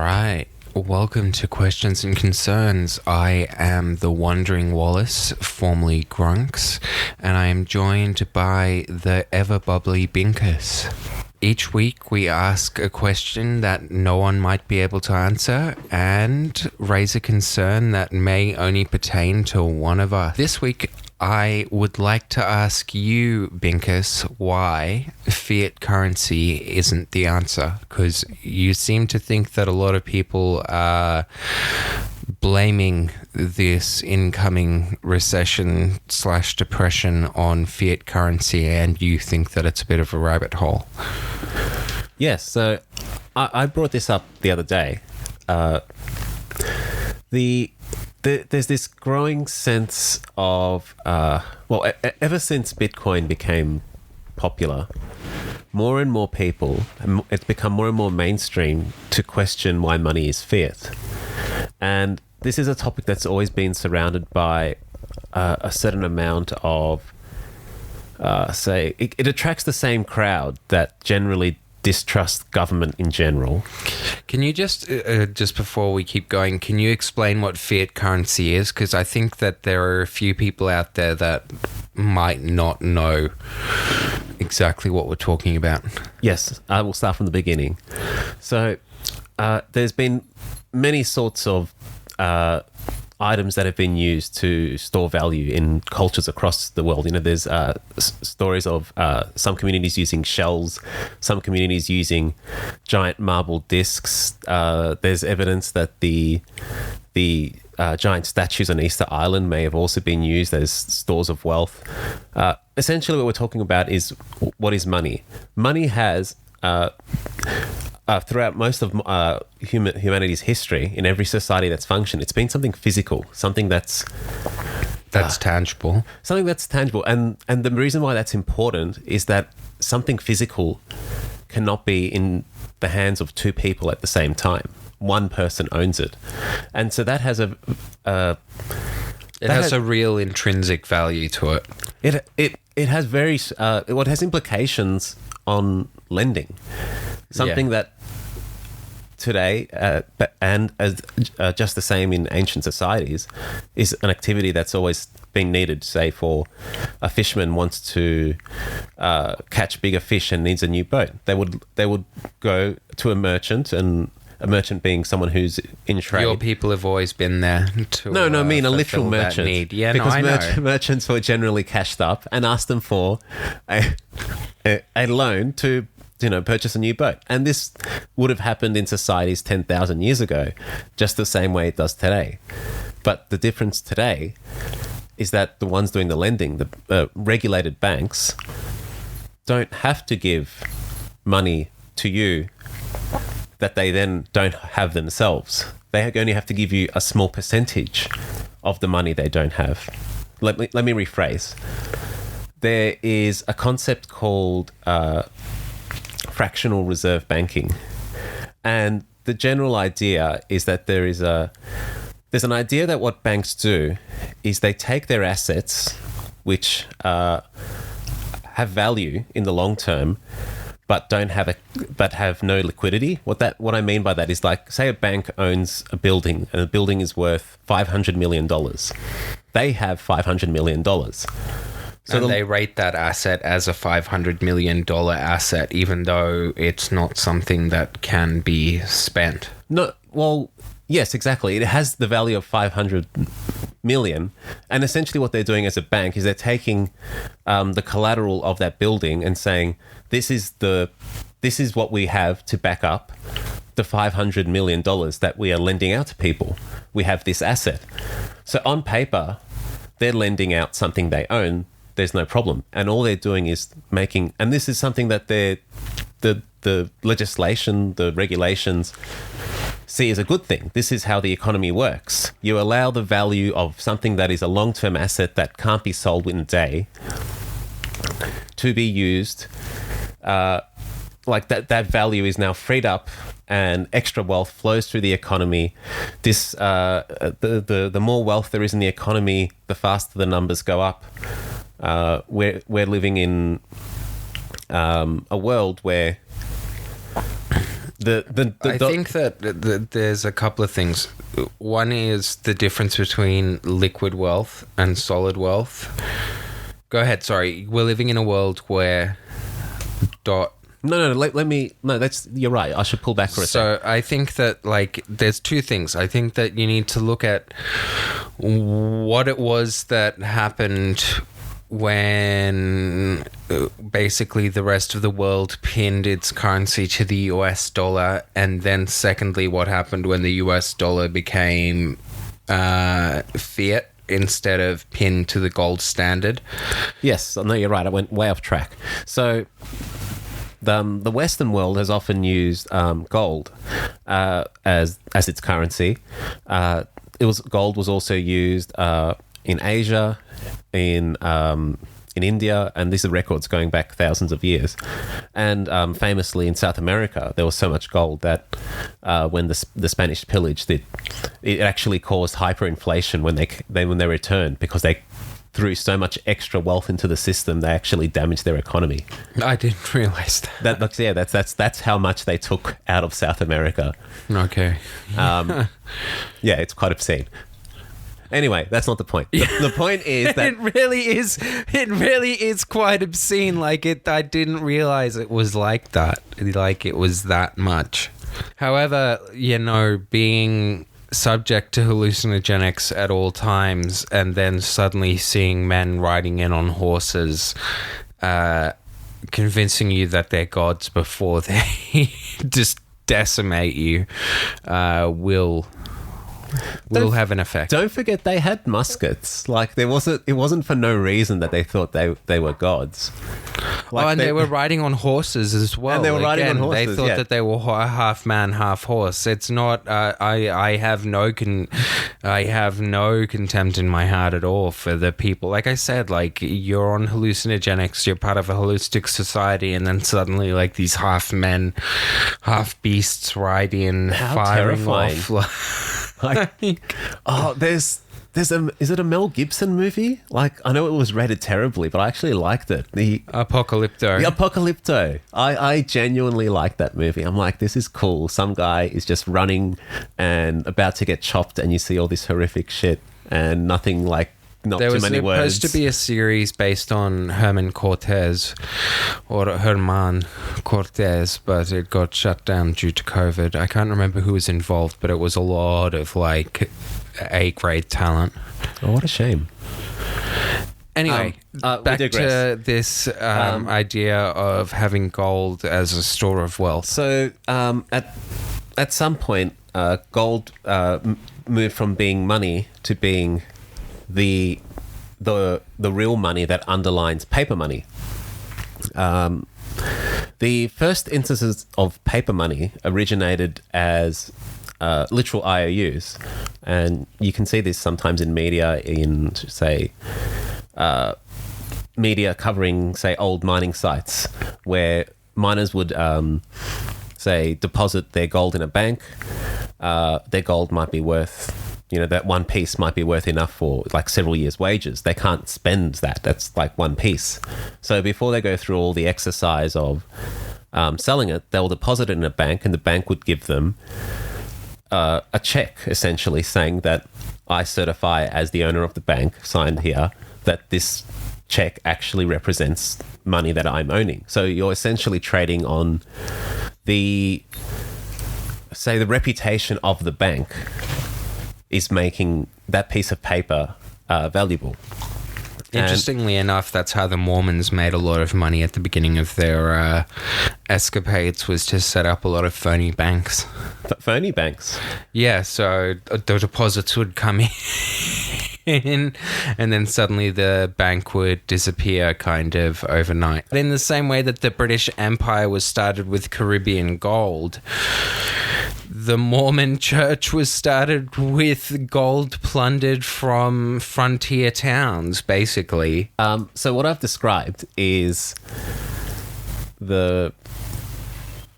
right. Welcome to Questions and Concerns. I am the Wandering Wallace, formerly Grunks, and I am joined by the ever-bubbly Binkus. Each week we ask a question that no one might be able to answer and raise a concern that may only pertain to one of us. This week I would like to ask you, Binkus, why fiat currency isn't the answer, because you seem to think that a lot of people are blaming this incoming recession / depression on fiat currency, and you think that it's a bit of a rabbit hole. Yes, so I brought this up the other day. There's this growing sense of, ever since Bitcoin became popular, more and more people, it's become more and more mainstream to question why money is fiat. And this is a topic that's always been surrounded by a certain amount of, it attracts the same crowd that generally distrust government in general. Can you just before we keep going, can you explain what fiat currency is? Because I think that there are a few people out there that might not know exactly what we're talking about. Yes, I will start from the beginning. So there's been many sorts of items that have been used to store value in cultures across the world. You know, there's stories of some communities using shells, some communities using giant marble discs. There's evidence that the giant statues on Easter Island may have also been used as stores of wealth. Essentially, what we're talking about is what is money. Money has throughout most of humanity's history, in every society that's functioned, it's been something physical, something that's tangible. Something that's tangible. And the reason why that's important is that something physical cannot be in the hands of two people at the same time. One person owns it. And so that has a real intrinsic value to it. It has it has implications on lending. Something that today, and as just the same in ancient societies, is an activity that's always been needed. Say, for a fisherman wants to catch bigger fish and needs a new boat, they would go to a merchant, and a merchant being someone who's in trade. Your people have always been there to I mean a literal merchant. Need. Yeah, because I know. Merchants were generally cashed up and asked them for a loan to purchase a new boat. And this would have happened in societies 10,000 years ago, just the same way it does today. But the difference today is that the ones doing the lending, the regulated banks, don't have to give money to you that they then don't have themselves. They only have to give you a small percentage of the money they don't have. Let me rephrase. There is a concept called fractional reserve banking, and the general idea is that there's an idea that what banks do is they take their assets, which have value in the long term, but have no liquidity. What I mean by that is, like, say a bank owns a building and the building is worth $500 million. They have $500 million. So they rate that asset as a $500 million asset, even though it's not something that can be spent. No, well, yes, exactly. It has the value of 500 million. And essentially what they're doing as a bank is they're taking the collateral of that building and saying, this is what we have to back up the $500 million that we are lending out to people. We have this asset. So on paper, they're lending out something they own. There's no problem. And all they're doing is making, and this is something that the legislation, the regulations see as a good thing. This is how the economy works. You allow the value of something that is a long-term asset that can't be sold in a day to be used, like that value is now freed up and extra wealth flows through the economy. This the more wealth there is in the economy, the faster the numbers go up. We're living in a world where I think that there's a couple of things. One is the difference between liquid wealth and solid wealth. Go ahead. Sorry, we're living in a world where No. Let me. No, you're right. I should pull back for a second. So I think that there's two things. I think that you need to look at what it was that happened when basically the rest of the world pinned its currency to the US dollar, and then secondly what happened when the US dollar became fiat instead of pinned to the gold standard. Yes, no, you're right. I went way off track. So the Western world has often used gold as its currency. Gold was also used in Asia, in India, and these are records going back thousands of years. And famously in South America, there was so much gold that when the Spanish pillaged it, it actually caused hyperinflation when they returned, because they threw so much extra wealth into the system, they actually damaged their economy. I didn't realize that. That's how much they took out of South America. Okay. Yeah, it's quite obscene. Anyway, that's not the point. The point is that it really is quite obscene. I didn't realize it was like that. It was that much. However, being subject to hallucinogenics at all times and then suddenly seeing men riding in on horses, convincing you that they're gods before they just decimate you, will have an effect. Don't forget they had muskets. It wasn't for no reason that they thought they were gods. They were riding on horses as well. And they were riding on horses. They thought that they were half man, half horse. It's not. I have no contempt in my heart at all for the people. Like I said, you're on hallucinogenics. You're part of a holistic society, and then suddenly, these half men, half beasts ride in, how firing terrifying. off. Is it a Mel Gibson movie? I know it was rated terribly, but I actually liked it. The Apocalypto. I genuinely liked that movie. I'm like, this is cool. Some guy is just running and about to get chopped, and you see all this horrific shit and nothing not there too many words. There was supposed to be a series based on Herman Cortez, but it got shut down due to COVID. I can't remember who was involved, but it was a lot of A-grade talent. Oh, what a shame. Anyway, back to this idea of having gold as a store of wealth. So at some point, gold moved from being money to being the real money that underlines paper money. The first instances of paper money originated as literal IOUs, and you can see this sometimes in media, media covering, say, old mining sites, where miners would deposit their gold in a bank. Their gold might be worth, that one piece might be worth enough for several years' wages. They can't spend that. That's one piece. So before they go through all the exercise of selling it, they'll deposit it in a bank, and the bank would give them a check, essentially saying that I certify as the owner of the bank, signed here, that this check actually represents money that I'm owning. So you're essentially trading on the reputation of the bank is making that piece of paper valuable. Interestingly enough, that's how the Mormons made a lot of money at the beginning of their escapades, was to set up a lot of phony banks. Phony banks? Yeah, so the deposits would come in and then suddenly the bank would disappear kind of overnight. But in the same way that the British Empire was started with Caribbean gold, the Mormon church was started with gold plundered from frontier towns, basically. So what I've described is the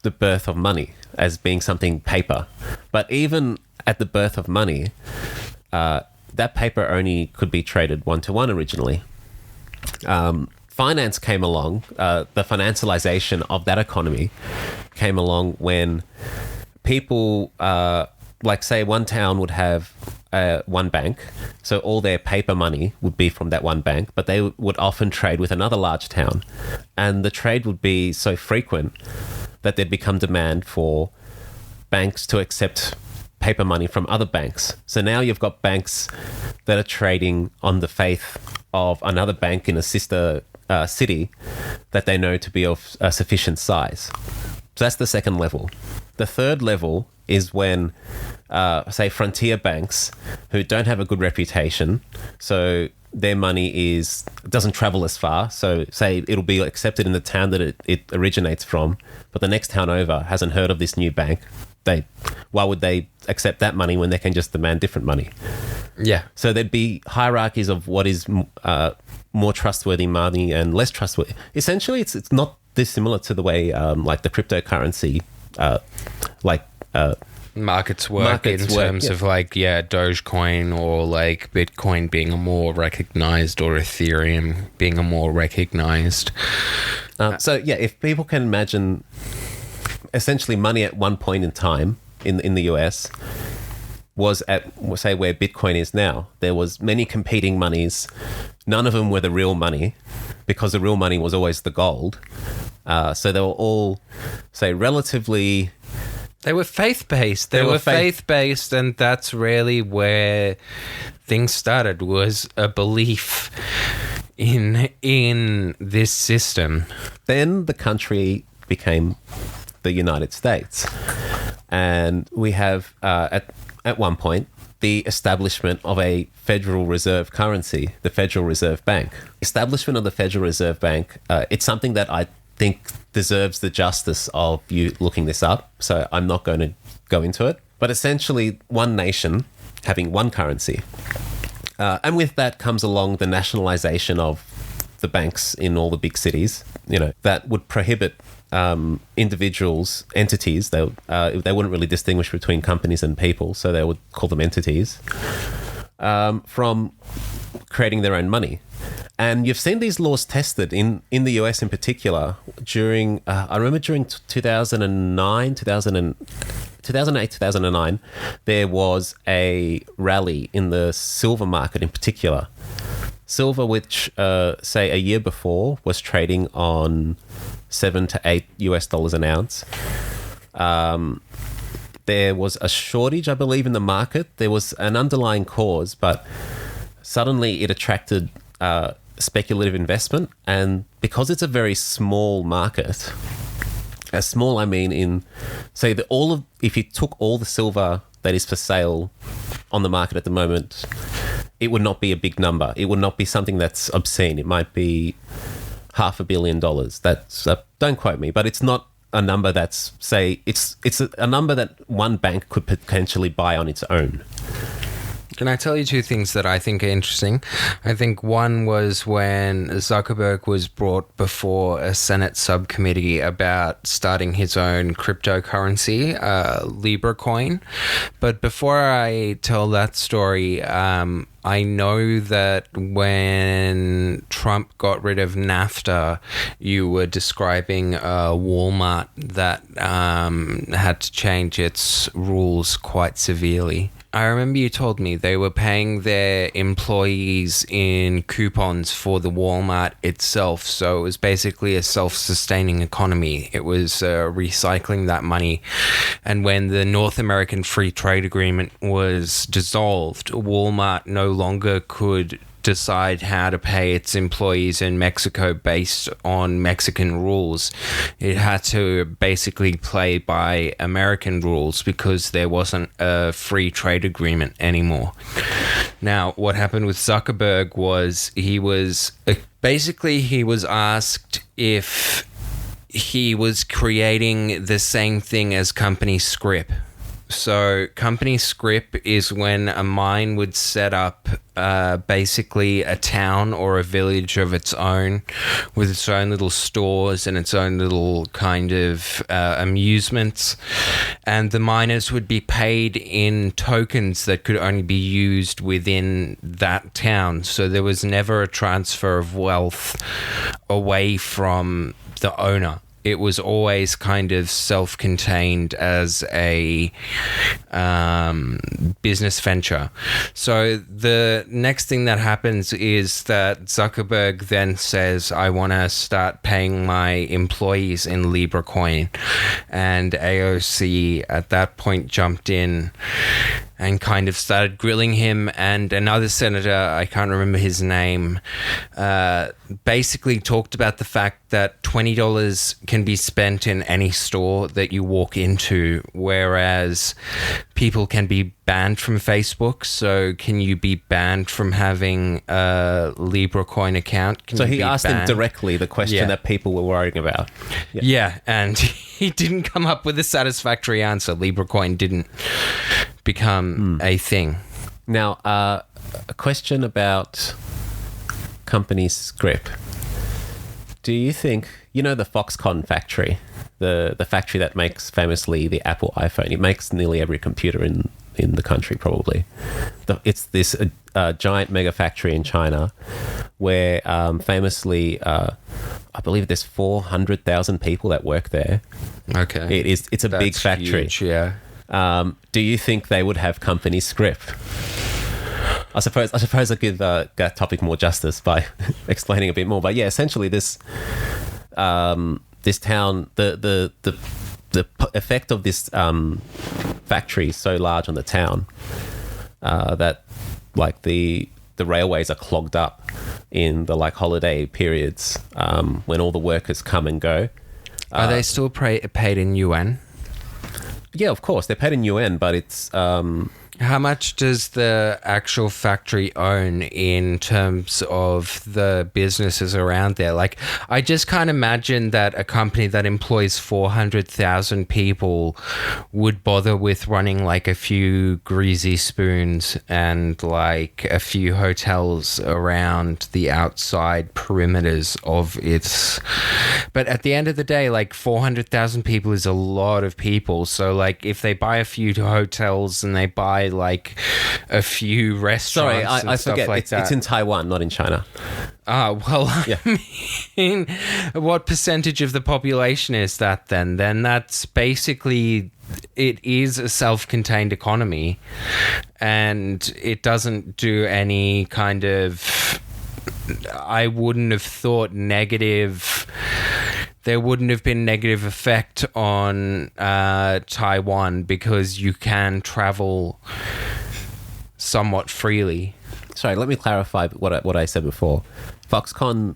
birth of money as being something paper. But even at the birth of money, that paper only could be traded one-to-one originally. finance came along, the financialization of that economy came along when people, like say one town would have one bank, so all their paper money would be from that one bank, but they would often trade with another large town. And the trade would be so frequent that there'd become demand for banks to accept paper money from other banks. So now you've got banks that are trading on the faith of another bank in a sister city that they know to be of a sufficient size. So that's the second level. The third level is when, say, frontier banks who don't have a good reputation, so their money doesn't travel as far. So say it'll be accepted in the town that it originates from, but the next town over hasn't heard of this new bank. Why would they accept that money when they can just demand different money? Yeah. So there'd be hierarchies of what is more trustworthy money and less trustworthy. Essentially, it's not dissimilar to the way like the cryptocurrency markets work in terms of like, Dogecoin or like Bitcoin being a more recognized, or Ethereum being a more recognized. So if people can imagine essentially money at one point in time in the US was at, say, where Bitcoin is now. There was many competing monies. None of them were the real money, because the real money was always the gold. So they were all, say, relatively... They were faith-based. They were faith-based, and that's really where things started, was a belief in this system. Then the country became the United States. And we have, at one point, the establishment of a Federal Reserve currency, the Federal Reserve Bank. Establishment of the Federal Reserve Bank, it's something that I think deserves the justice of you looking this up, so I'm not going to go into it. But essentially, one nation having one currency. And with that comes along the nationalization of the banks in all the big cities, that would prohibit individuals, entities. They wouldn't really distinguish between companies and people, so they would call them entities, from creating their own money. And you've seen these laws tested in the US in particular during, I remember during 2008, 2009, there was a rally in the silver market in particular. Silver, which, say, a year before was trading on $7 to $8 an ounce. There was a shortage, I believe, in the market. There was an underlying cause, but suddenly it attracted speculative investment. And because it's a very small market, as small, I mean, in, say, if you took all the silver that is for sale on the market at the moment, it would not be a big number. It would not be something that's obscene. It might be $500 million. That's don't quote me, but it's not a number that's, say, it's a number that one bank could potentially buy on its own. Can I tell you two things that I think are interesting? I think one was when Zuckerberg was brought before a Senate subcommittee about starting his own cryptocurrency, Libra coin. But before I tell that story, I know that when Trump got rid of NAFTA, you were describing Walmart that had to change its rules quite severely. I remember you told me they were paying their employees in coupons for the Walmart itself. So it was basically a self-sustaining economy. It was recycling that money. And when the North American Free Trade Agreement was dissolved, Walmart no longer could decide how to pay its employees in Mexico based on Mexican rules. It had to basically play by American rules because there wasn't a free trade agreement anymore. Now, what happened with Zuckerberg was he was asked if he was creating the same thing as company scrip. So, company scrip is when a mine would set up basically a town or a village of its own with its own little stores and its own little kind of amusements. And the miners would be paid in tokens that could only be used within that town. So, there was never a transfer of wealth away from the owner. It was always kind of self-contained as a business venture. So the next thing that happens is that Zuckerberg then says, I want to start paying my employees in Libra coin. And AOC at that point jumped in and kind of started grilling him, and another senator, I can't remember his name, basically talked about the fact that $20 can be spent in any store that you walk into, whereas people can be banned from Facebook. So can you be banned from having a Libra coin account? So he asked him directly the question that people were worrying about. Yeah, and he didn't come up with a satisfactory answer. Libra coin didn't become a thing. Now, a question about company scrip. Do you think, you know, the Foxconn factory, the factory that makes famously the Apple iPhone, it makes nearly every computer in the country probably. It's this giant mega factory in China where famously, I believe there's 400,000 people that work there. Okay. It's a big factory. Huge, yeah. Do you think they would have company scrip? I suppose I give that topic more justice by explaining a bit more. But yeah, essentially this this town, the effect of this factory is so large on the town that like the railways are clogged up in the like holiday periods when all the workers come and go. Are they still paid in yuan? Yeah, of course. They're paid in yuan, but it's... How much does the actual factory own in terms of the businesses around there? Like, I just can't imagine that a company that employs 400,000 people would bother with running like a few greasy spoons and like a few hotels around the outside perimeters of its... But at the end of the day, like 400,000 people is a lot of people. So like if they buy a few hotels and they buy like a few restaurants. Sorry, I forget. It's in Taiwan, not in China. Well, yeah. I mean, what percentage of the population is that then? Then that's basically, it is a self-contained economy and it doesn't do any kind of, I wouldn't have thought negative... There wouldn't have been negative effect on Taiwan because you can travel somewhat freely. Sorry, let me clarify what I said before. Foxconn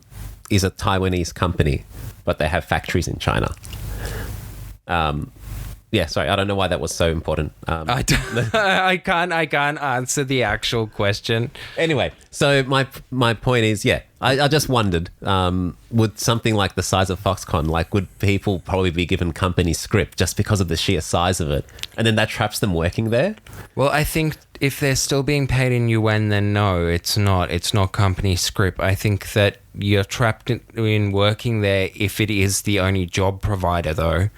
is a Taiwanese company, but they have factories in China. Yeah, sorry, I don't know why that was so important. I can't answer the actual question. Anyway, so my point is, yeah, I just wondered, would something like the size of Foxconn, like would people probably be given company script just because of the sheer size of it, and then that traps them working there? Well, I think if they're still being paid in yuan, then no, it's not company script. I think that you're trapped in working there if it is the only job provider, though,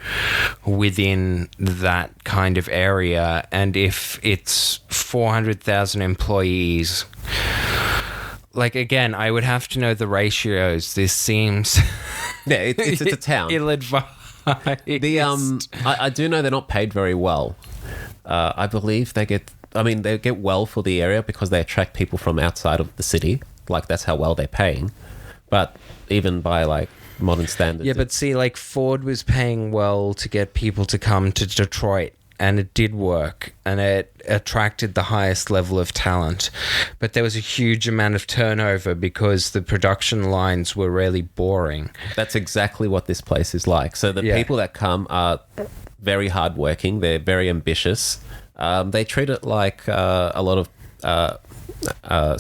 within that kind of area. And if it's 400,000 employees, like, again, I would have to know the ratios. This seems... Yeah, it's a town. Ill-advised. I do know they're not paid very well. I believe they get well for the area because they attract people from outside of the city. Like, that's how well they're paying. But even by, like, modern standards... Yeah, but see, like, Ford was paying well to get people to come to Detroit, and it did work, and it attracted the highest level of talent. But there was a huge amount of turnover because the production lines were really boring. That's exactly what this place is like. So the people that come are very hardworking. They're very ambitious. They treat it like a lot of...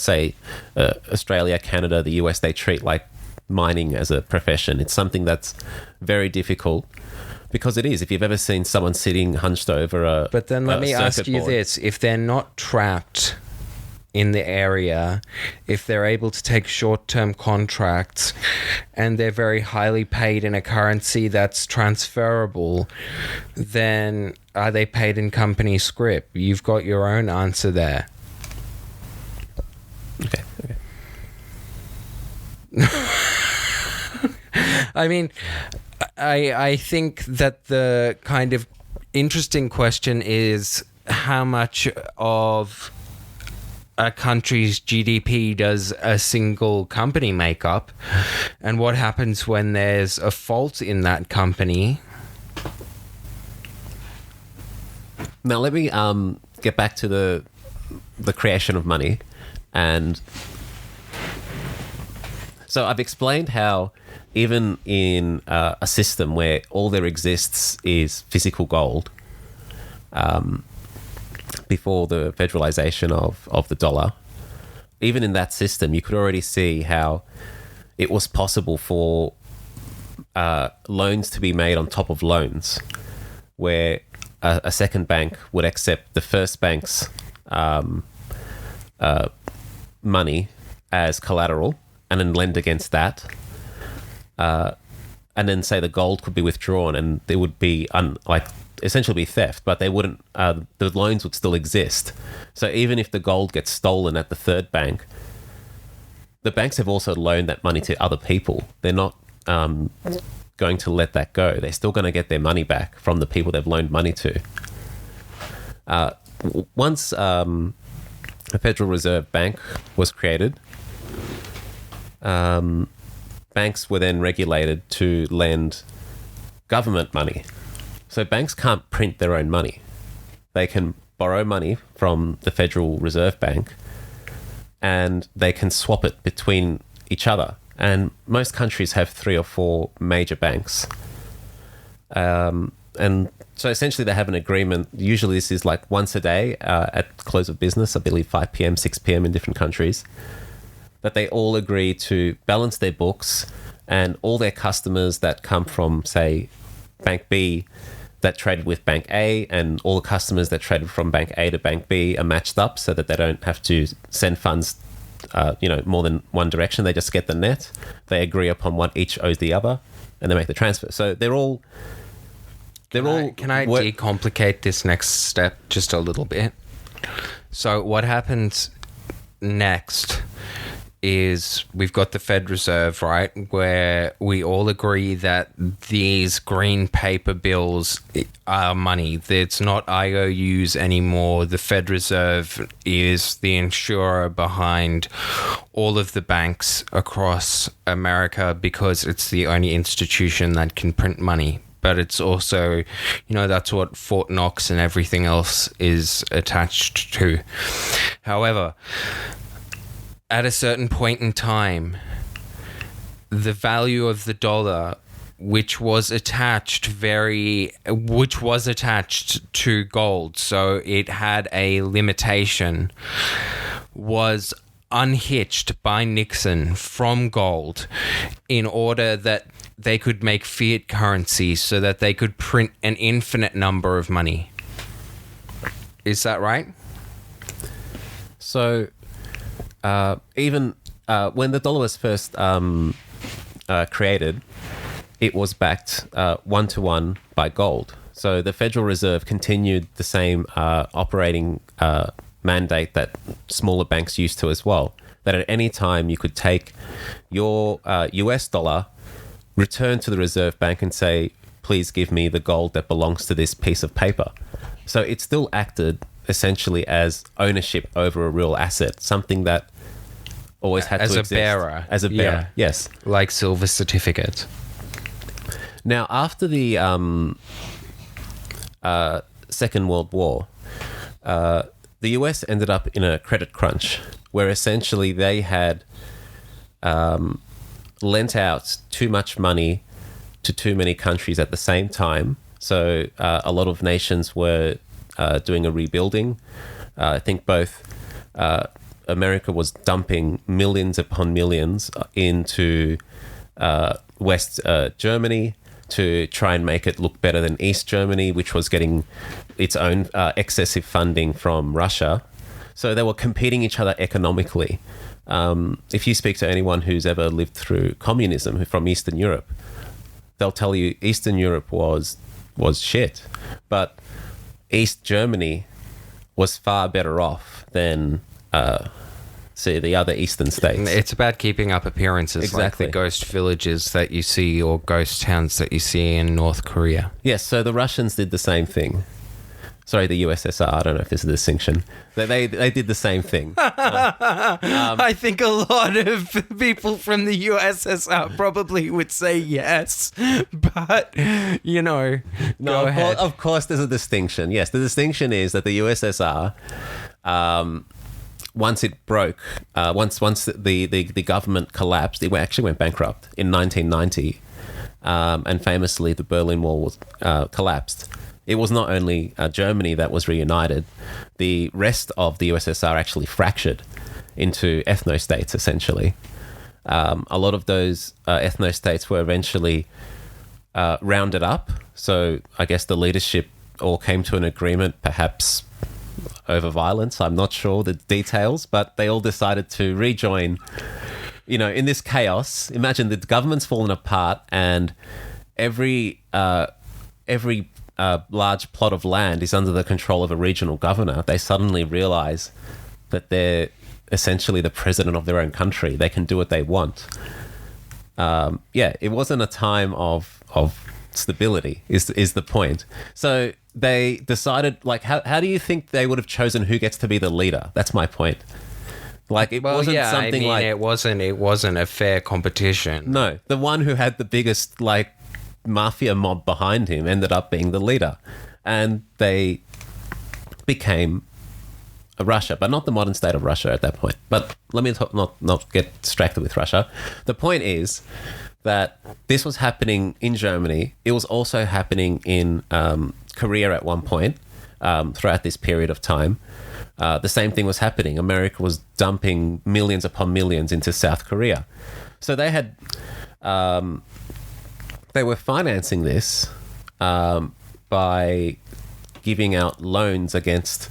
say Australia, Canada, the US, they treat like mining as a profession. It's something that's very difficult, Because it is. If you've ever seen someone sitting hunched over a But then let me ask circuit you board. this. If they're not trapped in the area, if they're able to take short-term contracts and they're very highly paid in a currency that's transferable, then are they paid in company scrip? You've got your own answer there. Okay. I mean, I think that the kind of interesting question is how much of a country's GDP does a single company make up, and what happens when there's a fault in that company. Now let me get back to the creation of money, and so I've explained how even in a system where all there exists is physical gold, before the federalization of the dollar, even in that system, you could already see how it was possible for loans to be made on top of loans, where a second bank would accept the first bank's money as collateral and then lend against that. And then say the gold could be withdrawn and there would be essentially be theft, but they wouldn't, the loans would still exist. So even if the gold gets stolen at the third bank, the banks have also loaned that money to other people. They're not going to let that go. They're still going to get their money back from the people they've loaned money to. Once a Federal Reserve Bank was created, banks were then regulated to lend government money. So banks can't print their own money. They can borrow money from the Federal Reserve Bank and they can swap it between each other. And most countries have 3 or 4 major banks. And so essentially they have an agreement. Usually this is like once a day at close of business, I believe 5 p.m., 6 p.m. in different countries, that they all agree to balance their books, and all their customers that come from, say, Bank B that traded with Bank A, and all the customers that traded from Bank A to Bank B are matched up so that they don't have to send funds more than one direction. They just get the net. They agree upon what each owes the other, and they make the transfer. So they're all... Can I decomplicate this next step just a little bit? So what happens next is we've got the Fed Reserve, right, where we all agree that these green paper bills are money. It's not IOUs anymore. The Fed Reserve is the insurer behind all of the banks across America because it's the only institution that can print money. But it's also, that's what Fort Knox and everything else is attached to. However, at a certain point in time, the value of the dollar, which was attached to gold, so it had a limitation, was unhitched by Nixon from gold in order that they could make fiat currency so that they could print an infinite number of money. Is that right? So even when the dollar was first created, it was backed 1-to-1 by gold. So the Federal Reserve continued the same operating mandate that smaller banks used to as well. That at any time you could take your US dollar, return to the Reserve Bank and say, please give me the gold that belongs to this piece of paper. So it still acted essentially as ownership over a real asset, something that always had to exist. As a bearer, yes. Like silver certificates. Now, after the Second World War, the US ended up in a credit crunch where essentially they had lent out too much money to too many countries at the same time. So a lot of nations were doing a rebuilding. I think both America was dumping millions upon millions into West Germany, to try and make it look better than East Germany, which was getting its own excessive funding from Russia. So they were competing each other economically. If you speak to anyone who's ever lived through communism from Eastern Europe, they'll tell you Eastern Europe was shit, but East Germany was far better off than the other eastern states. It's about keeping up appearances, Exactly. like the ghost villages that you see or ghost towns that you see in North Korea. Yes, so the Russians did the same thing. Sorry, the USSR. I don't know if there's a distinction. They did the same thing. I think a lot of people from the USSR probably would say yes, but No, go ahead. of course there's a distinction. Yes, the distinction is that the USSR, once it broke, once the government collapsed, it actually went bankrupt in 1990, and famously the Berlin Wall was collapsed. It was not only Germany that was reunited, the rest of the USSR actually fractured into ethno-states, essentially. A lot of those ethno-states were eventually rounded up. So I guess the leadership all came to an agreement, perhaps over violence. I'm not sure the details, but they all decided to rejoin. In this chaos, imagine the government's fallen apart and every large plot of land is under the control of a regional governor. They suddenly realize that they're essentially the president of their own country. They can do what they want. It wasn't a time of stability is the point. So they decided, like, how do you think they would have chosen who gets to be the leader? That's my point. Like, it wasn't something like... it wasn't a fair competition. No, the one who had the biggest, like, mafia mob behind him ended up being the leader, and they became Russia, but not the modern state of Russia at that point. But let me not get distracted with Russia. The point is that this was happening in Germany. It was also happening in Korea at one point throughout this period of time. The same thing was happening. America was dumping millions upon millions into South Korea. So they had... they were financing this by giving out loans against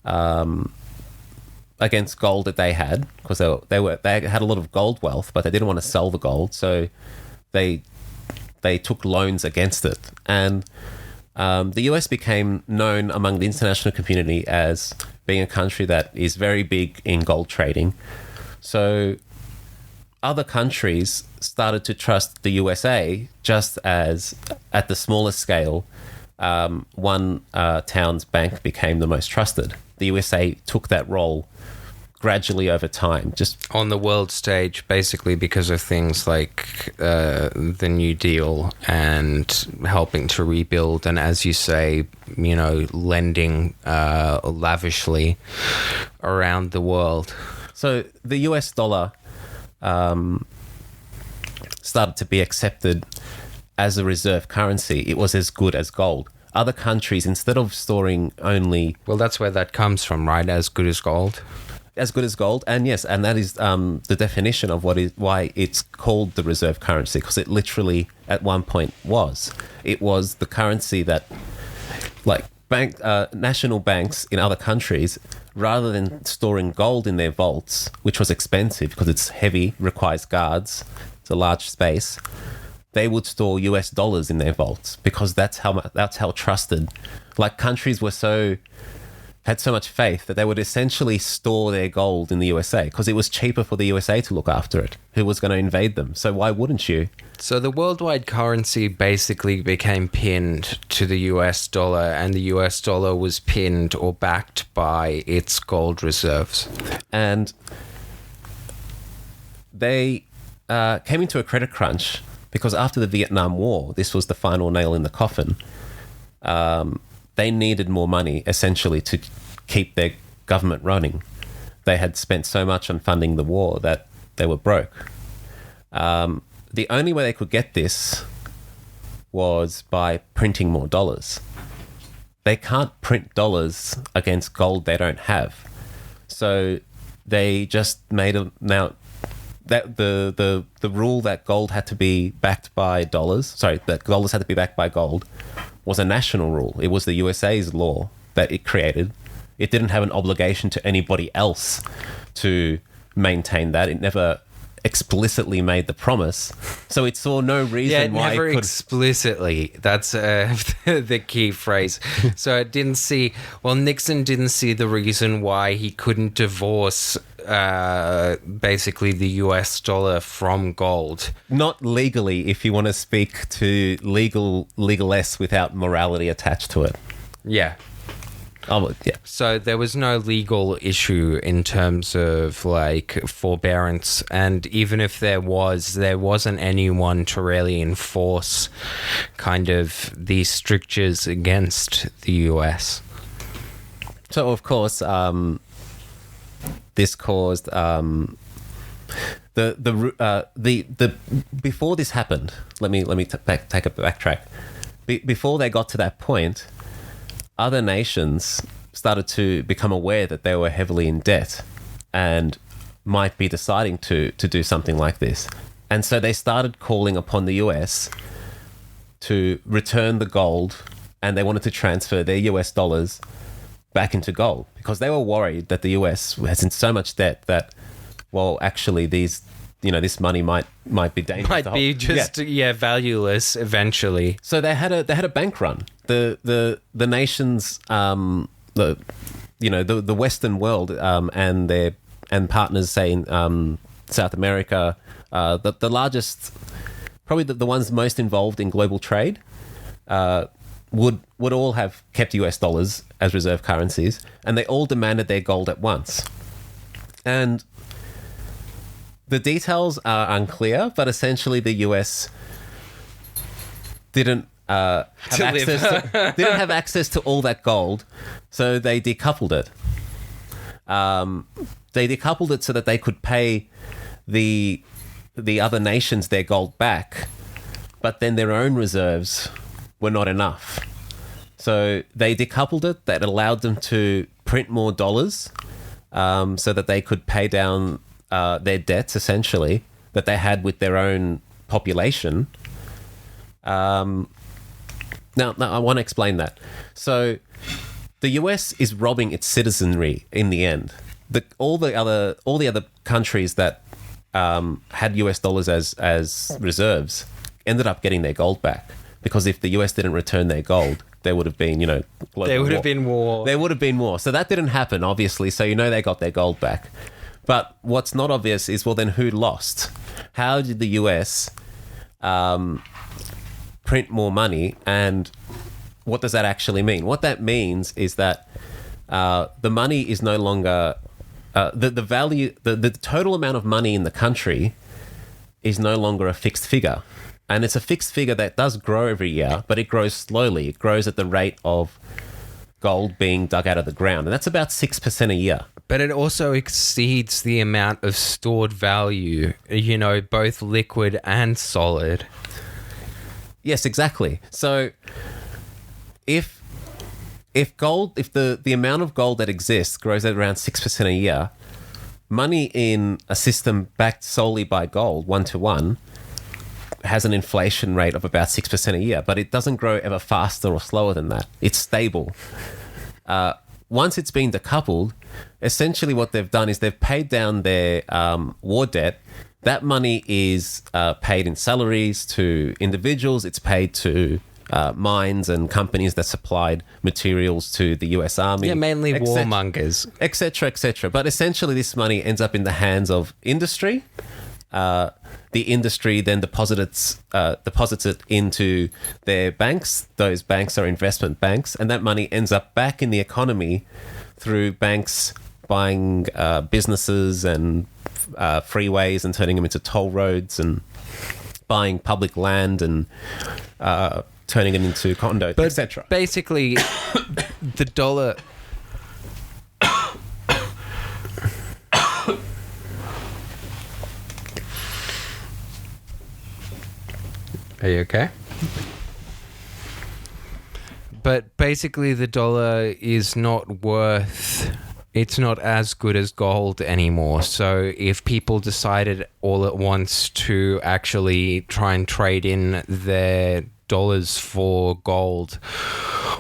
gold that they had, because they had a lot of gold wealth, but they didn't want to sell the gold, so they took loans against it. And the US became known among the international community as being a country that is very big in gold trading. So other countries started to trust the USA, just as at the smallest scale, one town's bank became the most trusted. The USA took that role gradually over time, just on the world stage, basically because of things like the New Deal and helping to rebuild, and as you say, lending lavishly around the world. So the US dollar started to be accepted as a reserve currency. It was as good as gold. Other countries, instead of storing only... Well, that's where that comes from, right? As good as gold? As good as gold. And yes, and that is the definition of why it's called the reserve currency, because it literally at one point was. It was the currency that, like, national banks in other countries, rather than storing gold in their vaults, which was expensive because it's heavy, requires guards, it's a large space, they would store US dollars in their vaults, because that's how trusted. Like, countries had so much faith that they would essentially store their gold in the USA, because it was cheaper for the USA to look after it. Who was going to invade them? So why wouldn't you? So the worldwide currency basically became pinned to the US dollar, and the US dollar was pinned or backed by its gold reserves. And they came into a credit crunch because after the Vietnam War, this was the final nail in the coffin. They needed more money, essentially, to keep their government running. They had spent so much on funding the war that they were broke. The only way they could get this was by printing more dollars. They can't print dollars against gold they don't have. So they just made that the rule that gold had to be backed by dollars. Sorry, that dollars had to be backed by gold was a national rule. It was the USA's law that it created. It didn't have an obligation to anybody else to maintain that. It never explicitly made the promise, so it saw no reason why never it could. explicitly. That's the key phrase. So it didn't see. Well, Nixon didn't see the reason why he couldn't divorce basically the US dollar from gold. Not legally, if you want to speak to legal-less without morality attached to it. Yeah. Oh, yeah. So there was no legal issue in terms of like forbearance, and even if there wasn't anyone to really enforce kind of these strictures against the US. So of course, this caused the before this happened. Let me take a backtrack. Before they got to that point, other nations started to become aware that they were heavily in debt and might be deciding to do something like this. And so they started calling upon the US to return the gold, and they wanted to transfer their US dollars back into gold because they were worried that the US has in so much debt that, well, actually this money might be dangerous. Might be just valueless eventually. So they had a bank run. The nations, the Western world, and partners, say in South America, the largest, probably the ones most involved in global trade, would all have kept US dollars as reserve currencies, and they all demanded their gold at once. And the details are unclear, but essentially the US didn't have access to all that gold, so they decoupled it. They decoupled it so that they could pay the other nations their gold back, but then their own reserves were not enough. So they decoupled it. That allowed them to print more dollars, so that they could pay down their debts, essentially, that they had with their own population. Now, I want to explain that. So the US is robbing its citizenry in the end. All the other countries that had US dollars as reserves ended up getting their gold back, because if the US didn't return their gold, there would have been, global There would war. have been war. There would have been more. So that didn't happen, obviously. So they got their gold back. But what's not obvious is, well, then who lost? How did the US print more money, and what does that actually mean? What that means is that the money is no longer the value. The total amount of money in the country is no longer a fixed figure, and it's a fixed figure that does grow every year, but it grows slowly. It grows at the rate of gold being dug out of the ground, and that's about 6% a year. But it also exceeds the amount of stored value, both liquid and solid. Yes, exactly. So if the amount of gold that exists grows at around 6% a year, money in a system backed solely by gold, 1-to-1, has an inflation rate of about 6% a year, but it doesn't grow ever faster or slower than that. It's stable. Once it's been decoupled, essentially what they've done is they've paid down their war debt. That money is paid in salaries to individuals. It's paid to mines and companies that supplied materials to the US Army. Yeah, mainly warmongers. Etc., etc. But essentially this money ends up in the hands of industry. The industry then deposits it into their banks. Those banks are investment banks, and that money ends up back in the economy through banks buying businesses and freeways and turning them into toll roads, and buying public land and turning it into condos, etc. Basically, the dollar... Are you okay? But basically, the dollar is not worth it's not as good as gold anymore. So if people decided all at once to actually try and trade in their dollars for gold,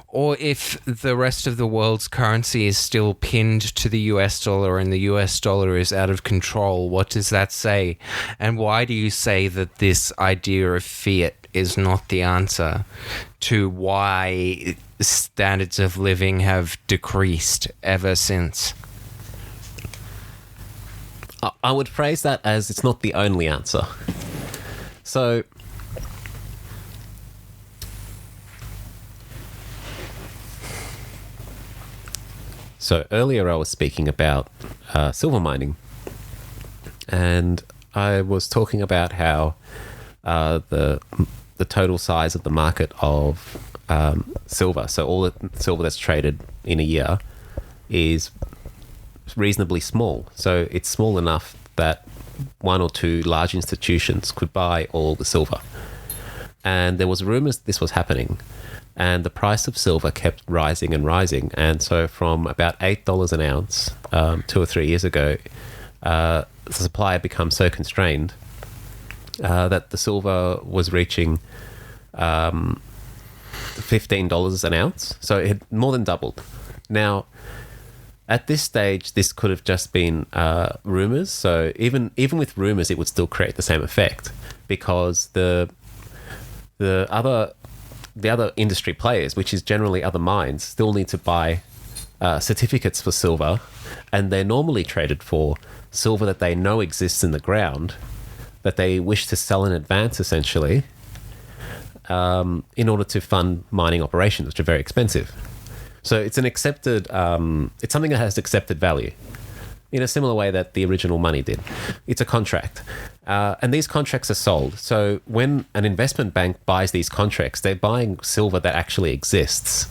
or if the rest of the world's currency is still pinned to the US dollar and the US dollar is out of control, what does that say? And why do you say that this idea of fiat is not the answer to why standards of living have decreased ever since? I would phrase that as it's not the only answer. So earlier I was speaking about silver mining, and I was talking about how the total size of the market of silver, so all the silver that's traded in a year, is reasonably small. So it's small enough that one or two large institutions could buy all the silver. And there was rumors this was happening, and the price of silver kept rising and rising. And so from about $8 an ounce 2 or 3 years ago, the supply had become so constrained that the silver was reaching $15 an ounce. So it had more than doubled. Now, at this stage, this could have just been rumors. So even with rumors, it would still create the same effect, because the other industry players, which is generally other mines, still need to buy certificates for silver, and they're normally traded for silver that they know exists in the ground, that they wish to sell in advance, essentially, in order to fund mining operations, which are very expensive. So it's an accepted, it's something that has accepted value in a similar way that the original money did. It's a contract. And these contracts are sold. So when an investment bank buys these contracts, they're buying silver that actually exists.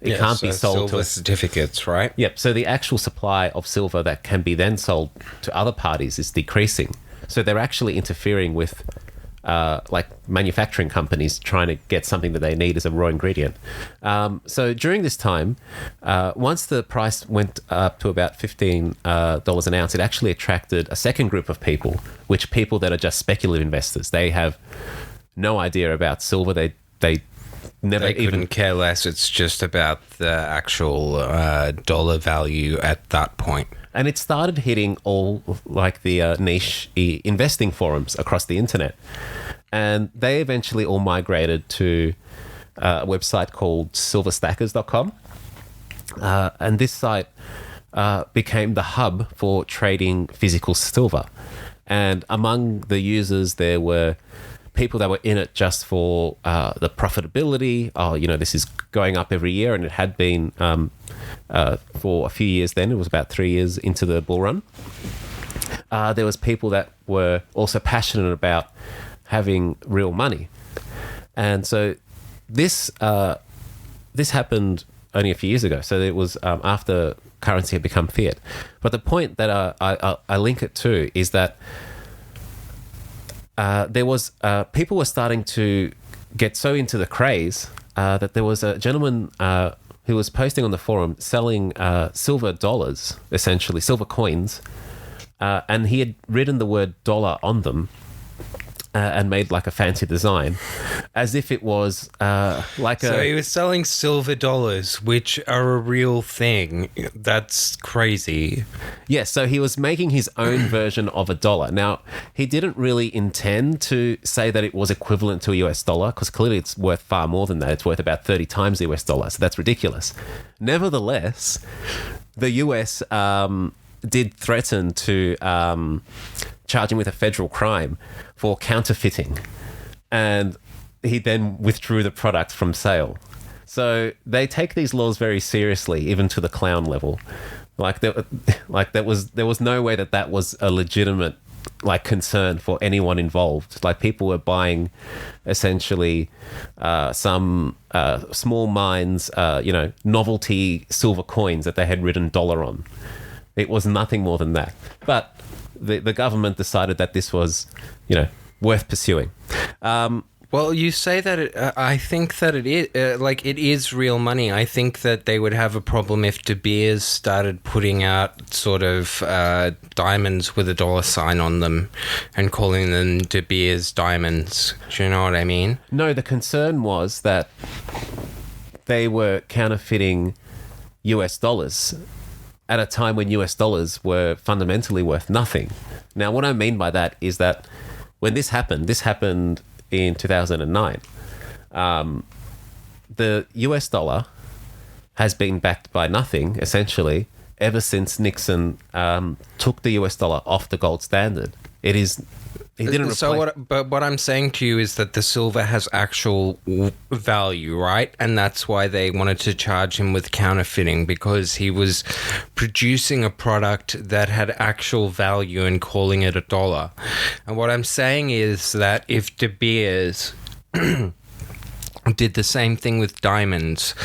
It can't be sold silver certificates, right? Yep. So the actual supply of silver that can be then sold to other parties is decreasing. So they're actually interfering with like manufacturing companies trying to get something that they need as a raw ingredient. So during this time, once the price went up to about $15 an ounce, it actually attracted a second group of people, which people that are just speculative investors. They have no idea about silver. They never couldn't care less. It's just about the actual dollar value at that point. And it started hitting all like the niche investing forums across the internet. And they eventually all migrated to a website called silverstackers.com. And this site became the hub for trading physical silver. And among the users, there were people that were in it just for the profitability. Oh, this is going up every year, and it had been for a few years then. It was about 3 years into the bull run. There was people that were also passionate about having real money. And so this happened only a few years ago. So it was after currency had become fiat. But the point that I link it to is that there was people were starting to get so into the craze that there was a gentleman who was posting on the forum selling silver dollars, essentially silver coins, and he had written the word dollar on them and made like a fancy design, as if it was like a... So he was selling silver dollars, which are a real thing. That's crazy. Yes, so he was making his own version of a dollar. Now, he didn't really intend to say that it was equivalent to a US dollar, because clearly it's worth far more than that. It's worth about 30 times the US dollar, so that's ridiculous. Nevertheless, the US did threaten to charge him with a federal crime for counterfeiting, and he then withdrew the product from sale. So they take these laws very seriously, even to the clown level. There was no way that was a legitimate concern for anyone involved. Like, people were buying essentially some small mines, novelty silver coins that they had written dollar on. It was nothing more than that. But the government decided that this was, worth pursuing. Well, Well, you say that I think that it is it is real money. I think that they would have a problem if De Beers started putting out sort of diamonds with a dollar sign on them and calling them De Beers diamonds. Do you know what I mean? No, the concern was that they were counterfeiting US dollars at a time when US dollars were fundamentally worth nothing. Now, what I mean by that is that when this happened in 2009. The US dollar has been backed by nothing, essentially, ever since Nixon took the US dollar off the gold standard. He didn't replace... But what I'm saying to you is that the silver has actual value, right? And that's why they wanted to charge him with counterfeiting, because he was producing a product that had actual value and calling it a dollar. And what I'm saying is that if De Beers did the same thing with diamonds,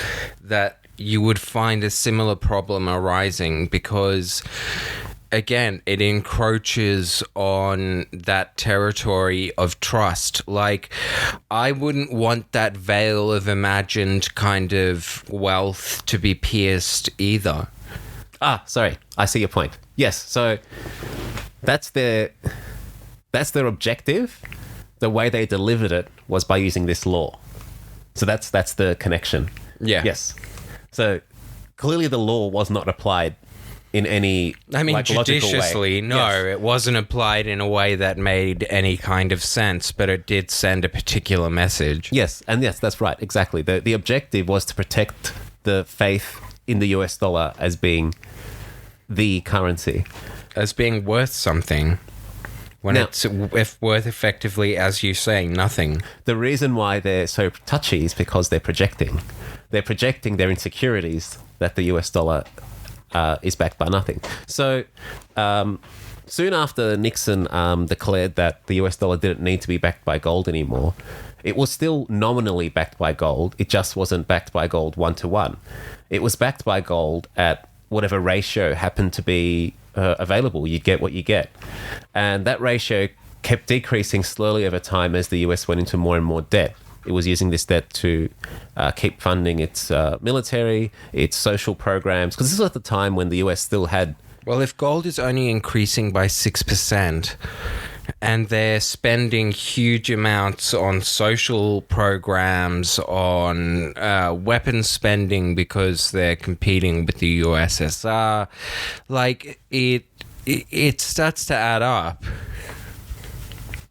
that you would find a similar problem arising, because again, it encroaches on that territory of trust. Like, I wouldn't want that veil of imagined kind of wealth to be pierced either. Sorry. I see your point. Yes. So that's their objective. The way they delivered it was by using this law. So that's the connection. Yeah. Yes. So clearly the law was not applied in any, judiciously, way. No, yes. It wasn't applied in a way that made any kind of sense, but it did send a particular message. Yes, and yes, that's right, exactly. The objective was to protect the faith in the US dollar as being the currency. As being worth something, when it's worth effectively, as you say, nothing. The reason why they're so touchy is because they're projecting. They're projecting their insecurities that the US dollar is backed by nothing. So soon after Nixon declared that the US dollar didn't need to be backed by gold anymore, it was still nominally backed by gold. It just wasn't backed by gold 1-to-1. It was backed by gold at whatever ratio happened to be available. You get what you get. And that ratio kept decreasing slowly over time as the US went into more and more debt. It was using this debt to keep funding its military, its social programs, because this was at the time when the US still had... Well, if gold is only increasing by 6% and they're spending huge amounts on social programs, on weapons spending because they're competing with the USSR, it starts to add up.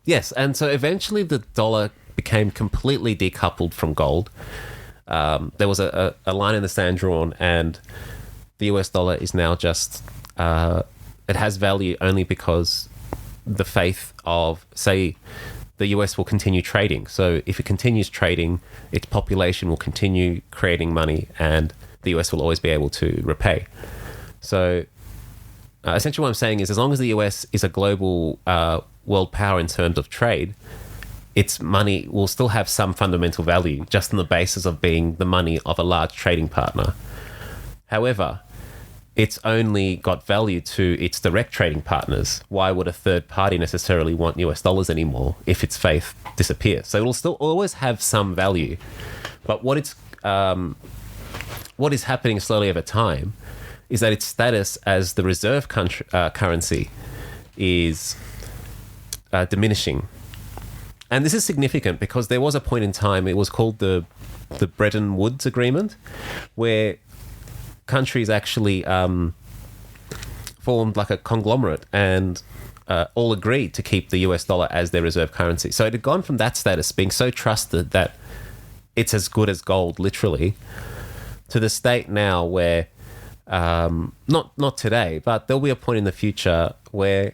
Yes, and so eventually the dollar became completely decoupled from gold. There was a line in the sand drawn, and the US dollar is now just... it has value only because the faith of, say, the US will continue trading. So if it continues trading, its population will continue creating money, and the US will always be able to repay. So essentially what I'm saying is, as long as the US is a global world power in terms of trade, its money will still have some fundamental value just on the basis of being the money of a large trading partner. However, it's only got value to its direct trading partners. Why would a third party necessarily want US dollars anymore if its faith disappears? So it'll still always have some value. But what is happening slowly over time is that its status as the reserve currency is diminishing. And this is significant because there was a point in time, it was called the Bretton Woods Agreement, where countries actually formed like a conglomerate and all agreed to keep the US dollar as their reserve currency. So it had gone from that status, being so trusted that it's as good as gold, literally, to the state now where, not today, but there'll be a point in the future where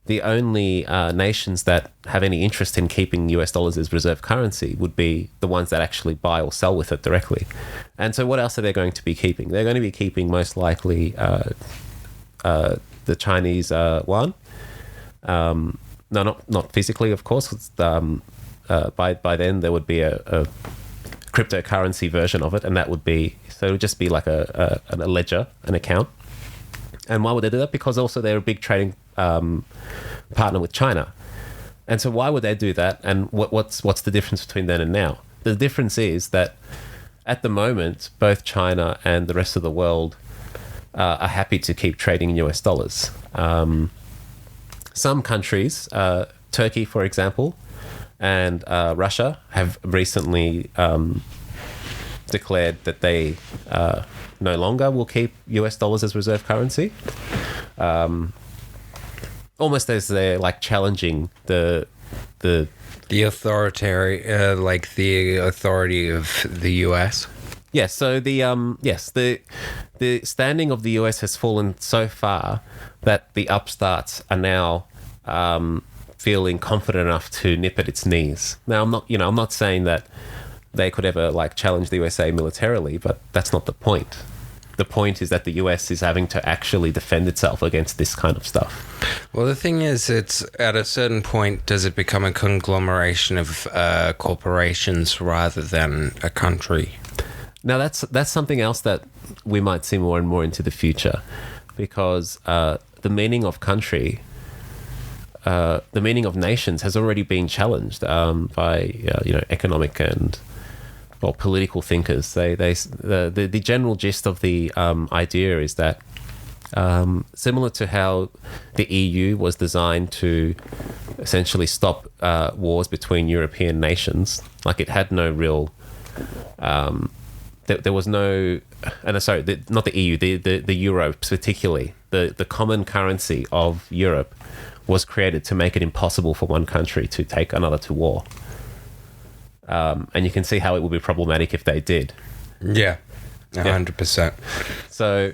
the only nations that have any interest in keeping US dollars as reserve currency would be the ones that actually buy or sell with it directly. And so what else are they going to be keeping? They're going to be keeping most likely the Chinese yuan. No, not physically, of course. By then there would be a cryptocurrency version of it, and that would be, so it would just be like a ledger, an account. And why would they do that? Because also they're a big trading partner with China. And so why would they do that? And what's the difference between then and now? The difference is that at the moment, both China and the rest of the world are happy to keep trading in US dollars. Some countries, Turkey, for example, and Russia, have recently declared that they no longer will keep US dollars as reserve currency. Almost as they're like challenging the authoritarian, like the authority of the US. Yes. So the standing of the US has fallen so far that the upstarts are now feeling confident enough to nip at its knees. Now, I'm not saying that they could ever like challenge the USA militarily, but that's not the point. The point is that the US is having to actually defend itself against this kind of stuff. Well, the thing is, it's at a certain point, does it become a conglomeration of corporations rather than a country? Now, that's something else that we might see more and more into the future, because the meaning of country, the meaning of nations has already been challenged by economic and political thinkers. The general gist of the idea is that similar to how the EU was designed to essentially stop wars between European nations, like it had no real there was no not the EU, the euro particularly, the common currency of Europe was created to make it impossible for one country to take another to war. And you can see how it would be problematic if they did. Yeah, 100%. So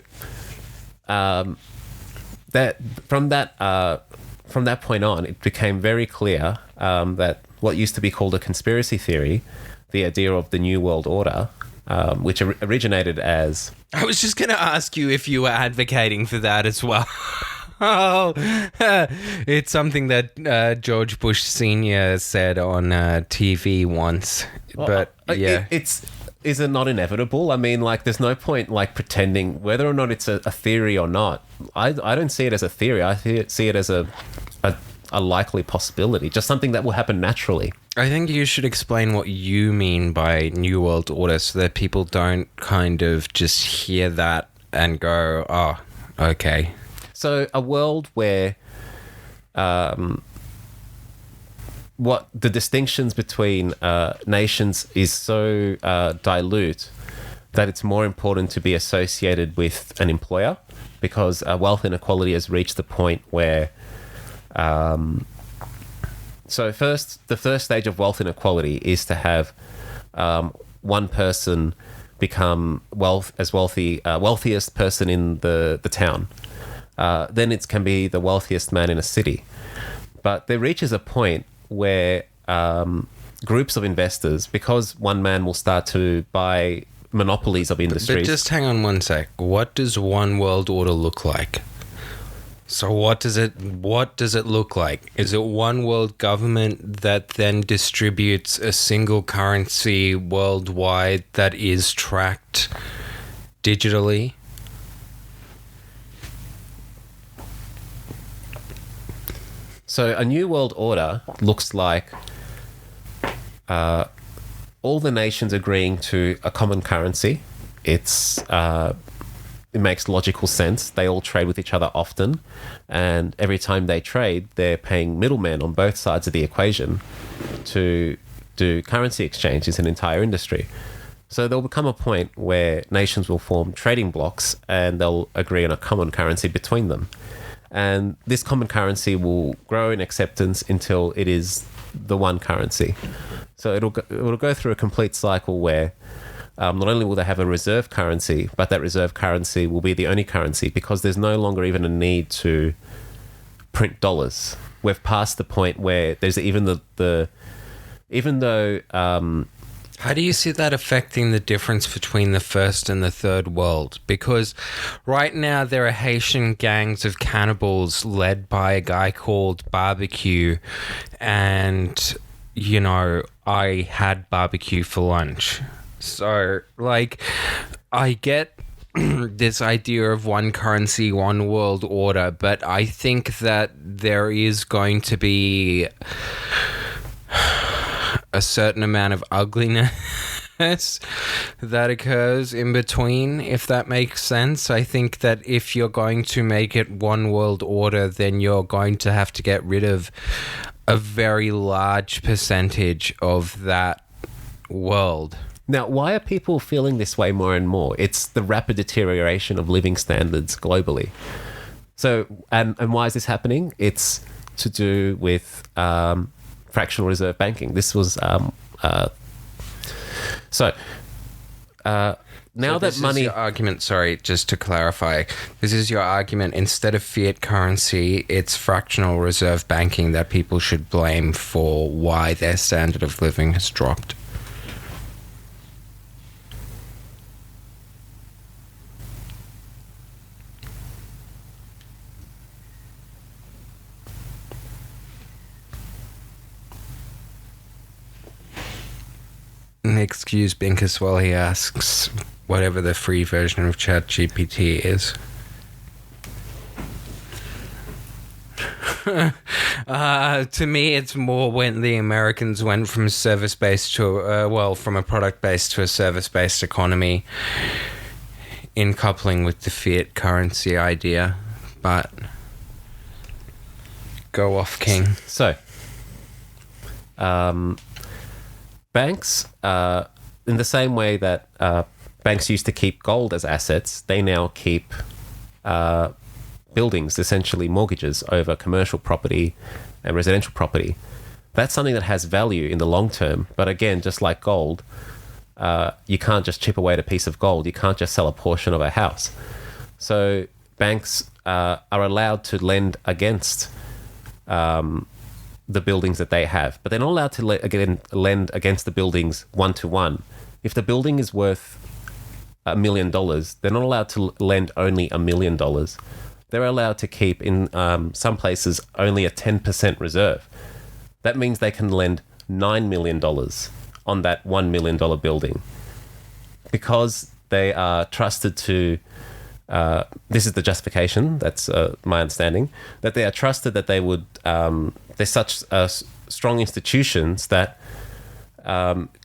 that from that point on, it became very clear that what used to be called a conspiracy theory, the idea of the New World Order, which originated as... I was just going to ask you if you were advocating for that as well. Oh, it's something that George Bush Sr. said on TV once. But yeah, is it not inevitable? I mean, like, there's no point like pretending whether or not it's a theory or not. I don't see it as a theory. I see it as a likely possibility, just something that will happen naturally. I think you should explain what you mean by New World Order so that people don't kind of just hear that and go, oh, okay. So a world where what the distinctions between nations is so dilute that it's more important to be associated with an employer, because wealth inequality has reached the point where the first stage of wealth inequality is to have one person become wealthiest person in the town. Then it can be the wealthiest man in a city. But there reaches a point where groups of investors, because one man will start to buy monopolies of industries. But just hang on one sec. What does one world order look like? So what does it look like? Is it one world government that then distributes a single currency worldwide that is tracked digitally? So a new world order looks like all the nations agreeing to a common currency. It makes logical sense. They all trade with each other often, and every time they trade, they're paying middlemen on both sides of the equation to do currency exchange. It's an entire industry. So there'll become a point where nations will form trading blocks and they'll agree on a common currency between them. And this common currency will grow in acceptance until it is the one currency. So it'll go through a complete cycle where not only will they have a reserve currency, but that reserve currency will be the only currency, because there's no longer even a need to print dollars. We've passed the point where there's even even though... How do you see that affecting the difference between the first and the third world? Because right now there are Haitian gangs of cannibals led by a guy called Barbecue, and, you know, I had barbecue for lunch. So, like, I get this idea of one currency, one world order, but I think that there is going to be a certain amount of ugliness that occurs in between, if that makes sense. I think that if you're going to make it one world order, then you're going to have to get rid of a very large percentage of that world. Now, why are people feeling this way more and more? It's the rapid deterioration of living standards globally. So, and why is this happening? It's to do with fractional reserve banking. This was now that money. Is your argument, sorry, just to clarify, this is your argument. Instead of fiat currency, it's fractional reserve banking that people should blame for why their standard of living has dropped. Excuse Binkus while he asks whatever the free version of ChatGPT is. To me, it's more when the Americans went from service-based to, from a product-based to a service-based economy in coupling with the fiat currency idea. But go off, King. So, banks, in the same way that banks used to keep gold as assets, they now keep buildings, essentially mortgages, over commercial property and residential property. That's something that has value in the long term. But again, just like gold, you can't just chip away at a piece of gold. You can't just sell a portion of a house. So banks are allowed to lend against the buildings that they have, but they're not allowed to lend against the buildings one-to-one. If the building is worth $1 million, they're not allowed to lend only $1 million. They're allowed to keep, in some places, only a 10% reserve. That means they can lend $9 million on that $1 million building because they are trusted to. This is the justification, that's my understanding, that they are trusted that they would, they're such strong institutions that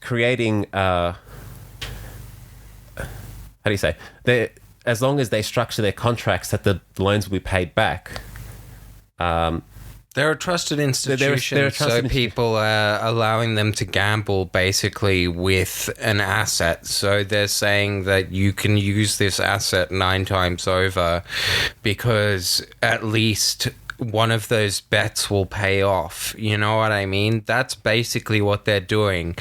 creating, how do you say, as long as they structure their contracts that the loans will be paid back. They're a trusted institution, they're a trusted so people are allowing them to gamble basically with an asset. So they're saying that you can use this asset 9 times over because at least one of those bets will pay off. You know what I mean? That's basically what they're doing.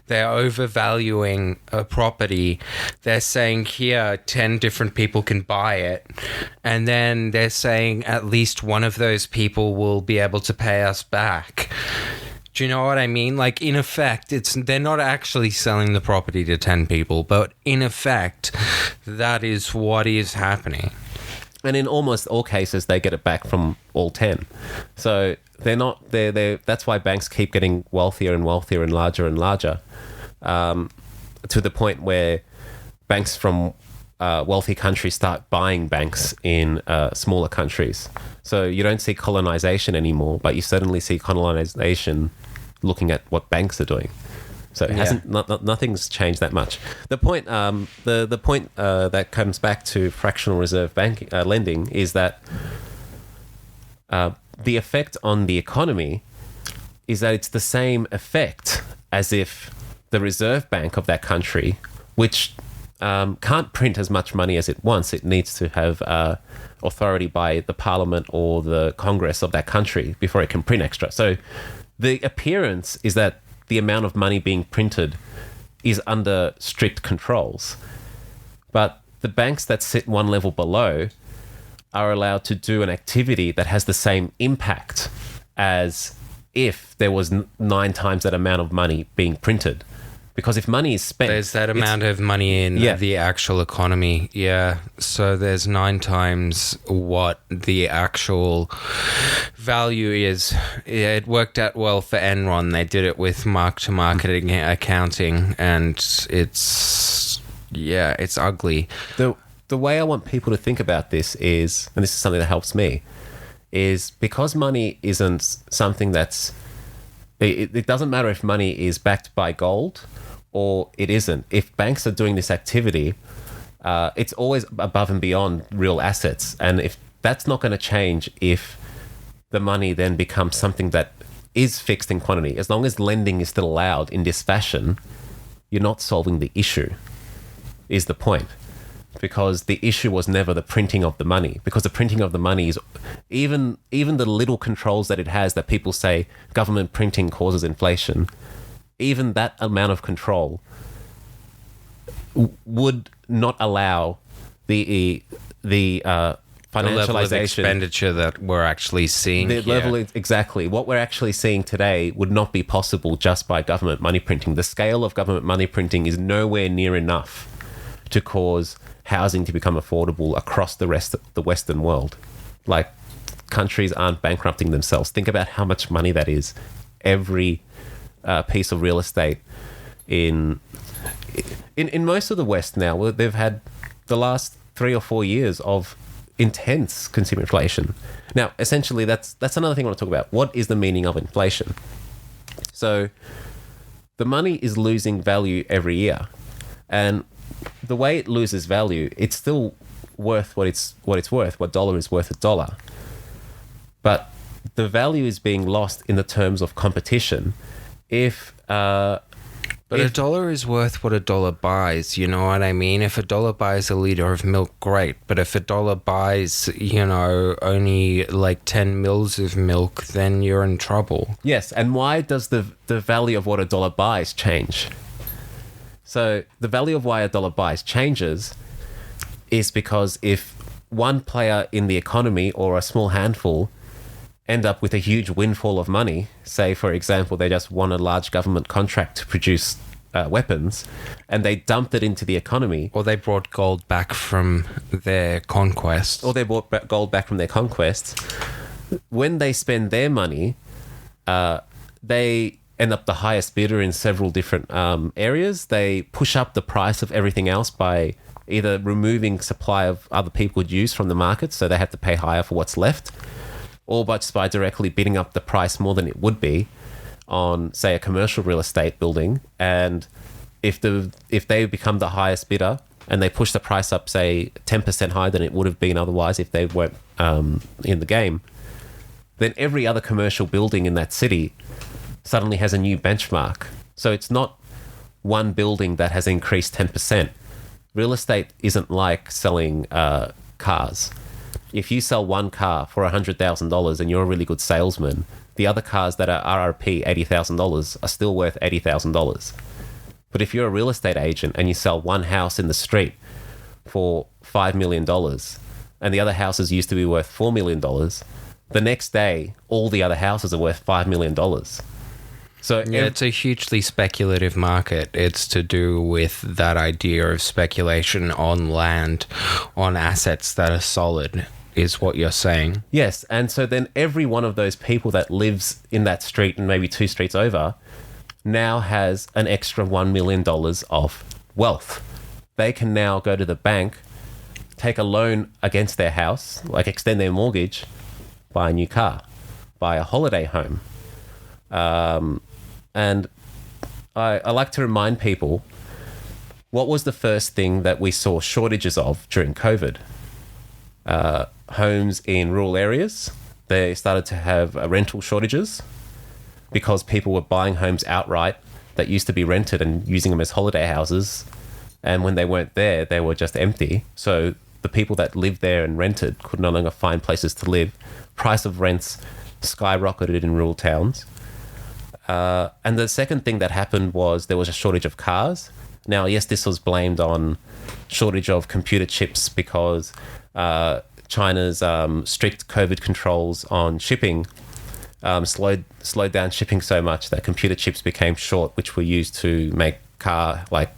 They're overvaluing a property. They're saying here 10 different people can buy it. And then they're saying at least one of those people will be able to pay us back. Do you know what I mean? Like, in effect, they're not actually selling the property to 10 people, but in effect, that is what is happening. And in almost all cases, they get it back from all 10. So that's why banks keep getting wealthier and wealthier and larger, to the point where banks from wealthy countries start buying banks in smaller countries. So you don't see colonization anymore, but you certainly see colonization looking at what banks are doing. So it hasn't. Nothing's changed that much. The point, the point that comes back to fractional reserve banking lending is that the effect on the economy is that it's the same effect as if the reserve bank of that country, which can't print as much money as it wants, it needs to have authority by the parliament or the Congress of that country before it can print extra. So the appearance is that the amount of money being printed is under strict controls. But the banks that sit one level below are allowed to do an activity that has the same impact as if there was 9 times that amount of money being printed. Because if money is spent... There's that amount of money in the actual economy. Yeah. So there's 9 times what the actual value is. Yeah, it worked out well for Enron. They did it with mark-to-market accounting, and it's ugly. the way I want people to think about this is, and this is something that helps me, is because money isn't something that's, it doesn't matter if money is backed by gold or it isn't. If banks are doing this activity, it's always above and beyond real assets. And if that's not going to change, if the money then becomes something that is fixed in quantity, as long as lending is still allowed in this fashion, you're not solving the issue, is the point. Because the issue was never the printing of the money, because the printing of the money is even the little controls that it has, that people say government printing causes inflation, even that amount of control would not allow the financialization, level of expenditure that we're actually seeing the here. level is exactly what we're actually seeing today would not be possible just by government money printing. The scale of government money printing is nowhere near enough to cause housing to become affordable across the rest of the Western world. Like, countries aren't bankrupting themselves. Think about how much money that is. Every piece of real estate in most of the West now, well, they've had the last 3 or 4 years of intense consumer inflation. Now, essentially, that's another thing I want to talk about. What is the meaning of inflation? So, the money is losing value every year, and the way it loses value, it's still worth what it's worth. What dollar is worth a dollar, but the value is being lost in the terms of competition. But a dollar is worth what a dollar buys, you know what I mean? If a dollar buys a liter of milk, great. But if a dollar buys, only like 10 mils of milk, then you're in trouble. Yes, and why does the value of what a dollar buys change? So the value of why a dollar buys changes is because if one player in the economy or a small handful end up with a huge windfall of money, say, for example, they just won a large government contract to produce weapons, and they dumped it into the economy. Or they brought gold back from their conquests. Or they brought gold back from their conquests. When they spend their money, they end up the highest bidder in several different areas. They push up the price of everything else by either removing supply of other people would use from the market, so they have to pay higher for what's left, or just by directly bidding up the price more than it would be on, say, a commercial real estate building. And if they become the highest bidder and they push the price up, say, 10% higher than it would have been otherwise if they weren't in the game, then every other commercial building in that city suddenly has a new benchmark. So it's not one building that has increased 10%. Real estate isn't like selling cars. If you sell one car for $100,000 and you're a really good salesman, the other cars that are RRP $80,000 are still worth $80,000. But if you're a real estate agent and you sell one house in the street for $5 million and the other houses used to be worth $4 million, the next day, all the other houses are worth $5 million. So yeah, it's a hugely speculative market. It's to do with that idea of speculation on land, on assets that are solid, is what you're saying. Yes, and so then every one of those people that lives in that street and maybe 2 streets over now has an extra $1 million of wealth. They can now go to the bank, take a loan against their house, like extend their mortgage, buy a new car, buy a holiday home. And I like to remind people, what was the first thing that we saw shortages of during COVID? Homes in rural areas. They started to have rental shortages because people were buying homes outright that used to be rented and using them as holiday houses. And when they weren't there, they were just empty. So the people that lived there and rented could no longer find places to live. Price of rents skyrocketed in rural towns. And the second thing that happened was there was a shortage of cars. Now, yes, this was blamed on shortage of computer chips because China's strict COVID controls on shipping slowed down shipping so much that computer chips became short, which were used to make car, like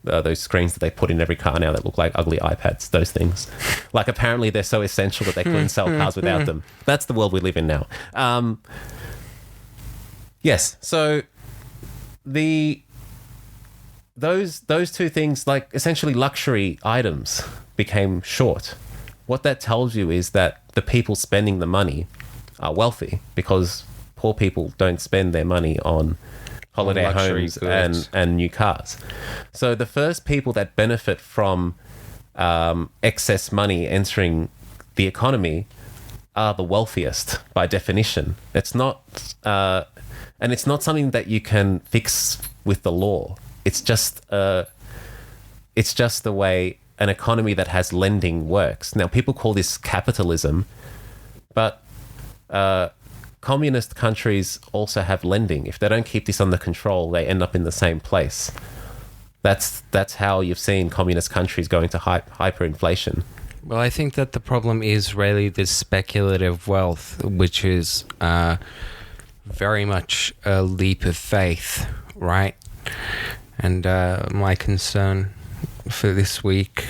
those screens that they put in every car now that look like ugly iPads, those things. Like, apparently they're so essential that they couldn't sell cars without them. That's the world we live in now. Yes, so those two things, like essentially luxury items, became short. What that tells you is that the people spending the money are wealthy, because poor people don't spend their money on holiday luxury homes goods. and new cars. So the first people that benefit from excess money entering the economy are the wealthiest by definition. It's not, and it's not something that you can fix with the law. It's just the way an economy that has lending works. Now, people call this capitalism, but communist countries also have lending. If they don't keep this under control, they end up in the same place. That's how you've seen communist countries going to hyperinflation. Well, I think that the problem is really this speculative wealth, which is very much a leap of faith, right? And my concern for this week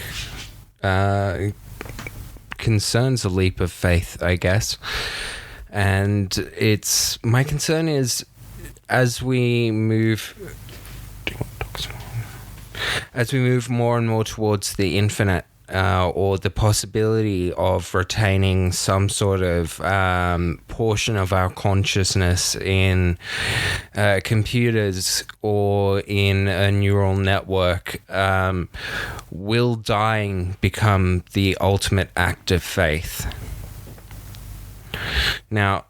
concerns a leap of faith, I guess. And my concern is as we move more and more towards the infinite, or the possibility of retaining some sort of portion of our consciousness in computers or in a neural network, will dying become the ultimate act of faith? Now,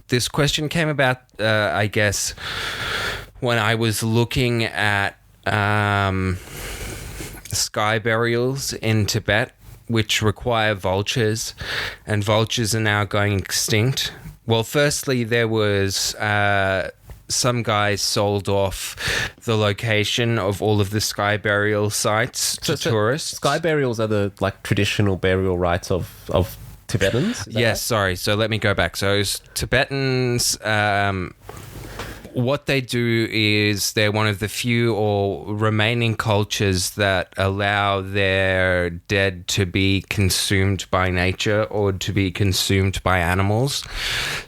this question came about, I guess, when I was looking at sky burials in Tibet, which require vultures, and vultures are now going extinct. Well, firstly, there was some guys sold off the location of all of the sky burial sites to tourists. Sky burials are the traditional burial rites of Tibetans? Yes, sorry. So let me go back. So Tibetans, what they do is they're one of the few or remaining cultures that allow their dead to be consumed by nature or to be consumed by animals.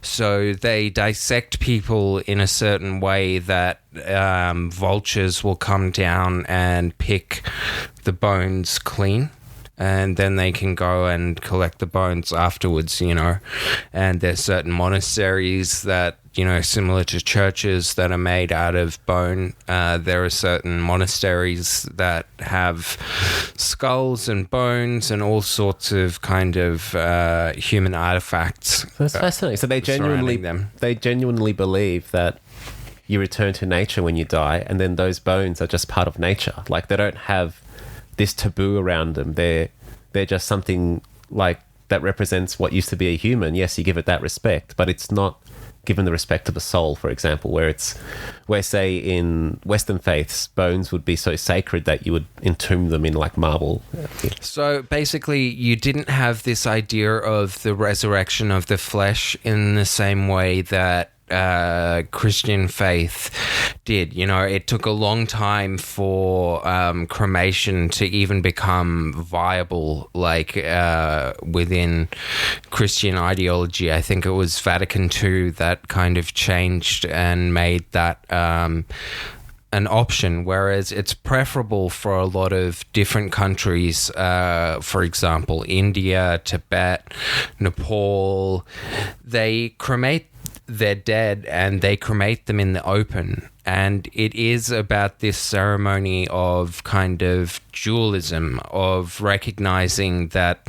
So they dissect people in a certain way that vultures will come down and pick the bones clean. And then they can go and collect the bones afterwards, And there's certain monasteries that, similar to churches that are made out of bone. There are certain monasteries that have skulls and bones and all sorts of kind of human artifacts. That's fascinating. So they genuinely believe that you return to nature when you die, and then those bones are just part of nature. Like, they don't have this taboo around them. They're just something that represents what used to be a human. Yes, you give it that respect, but it's not given the respect of a soul, for example, where say in Western faiths, bones would be so sacred that you would entomb them in marble. So basically, you didn't have this idea of the resurrection of the flesh in the same way that Christian faith did. It took a long time for cremation to even become viable, within Christian ideology. I think it was Vatican II that kind of changed and made that an option, whereas it's preferable for a lot of different countries, for example, India, Tibet, Nepal. They cremate their dead and they cremate them in the open, and it is about this ceremony of kind of dualism, of recognizing that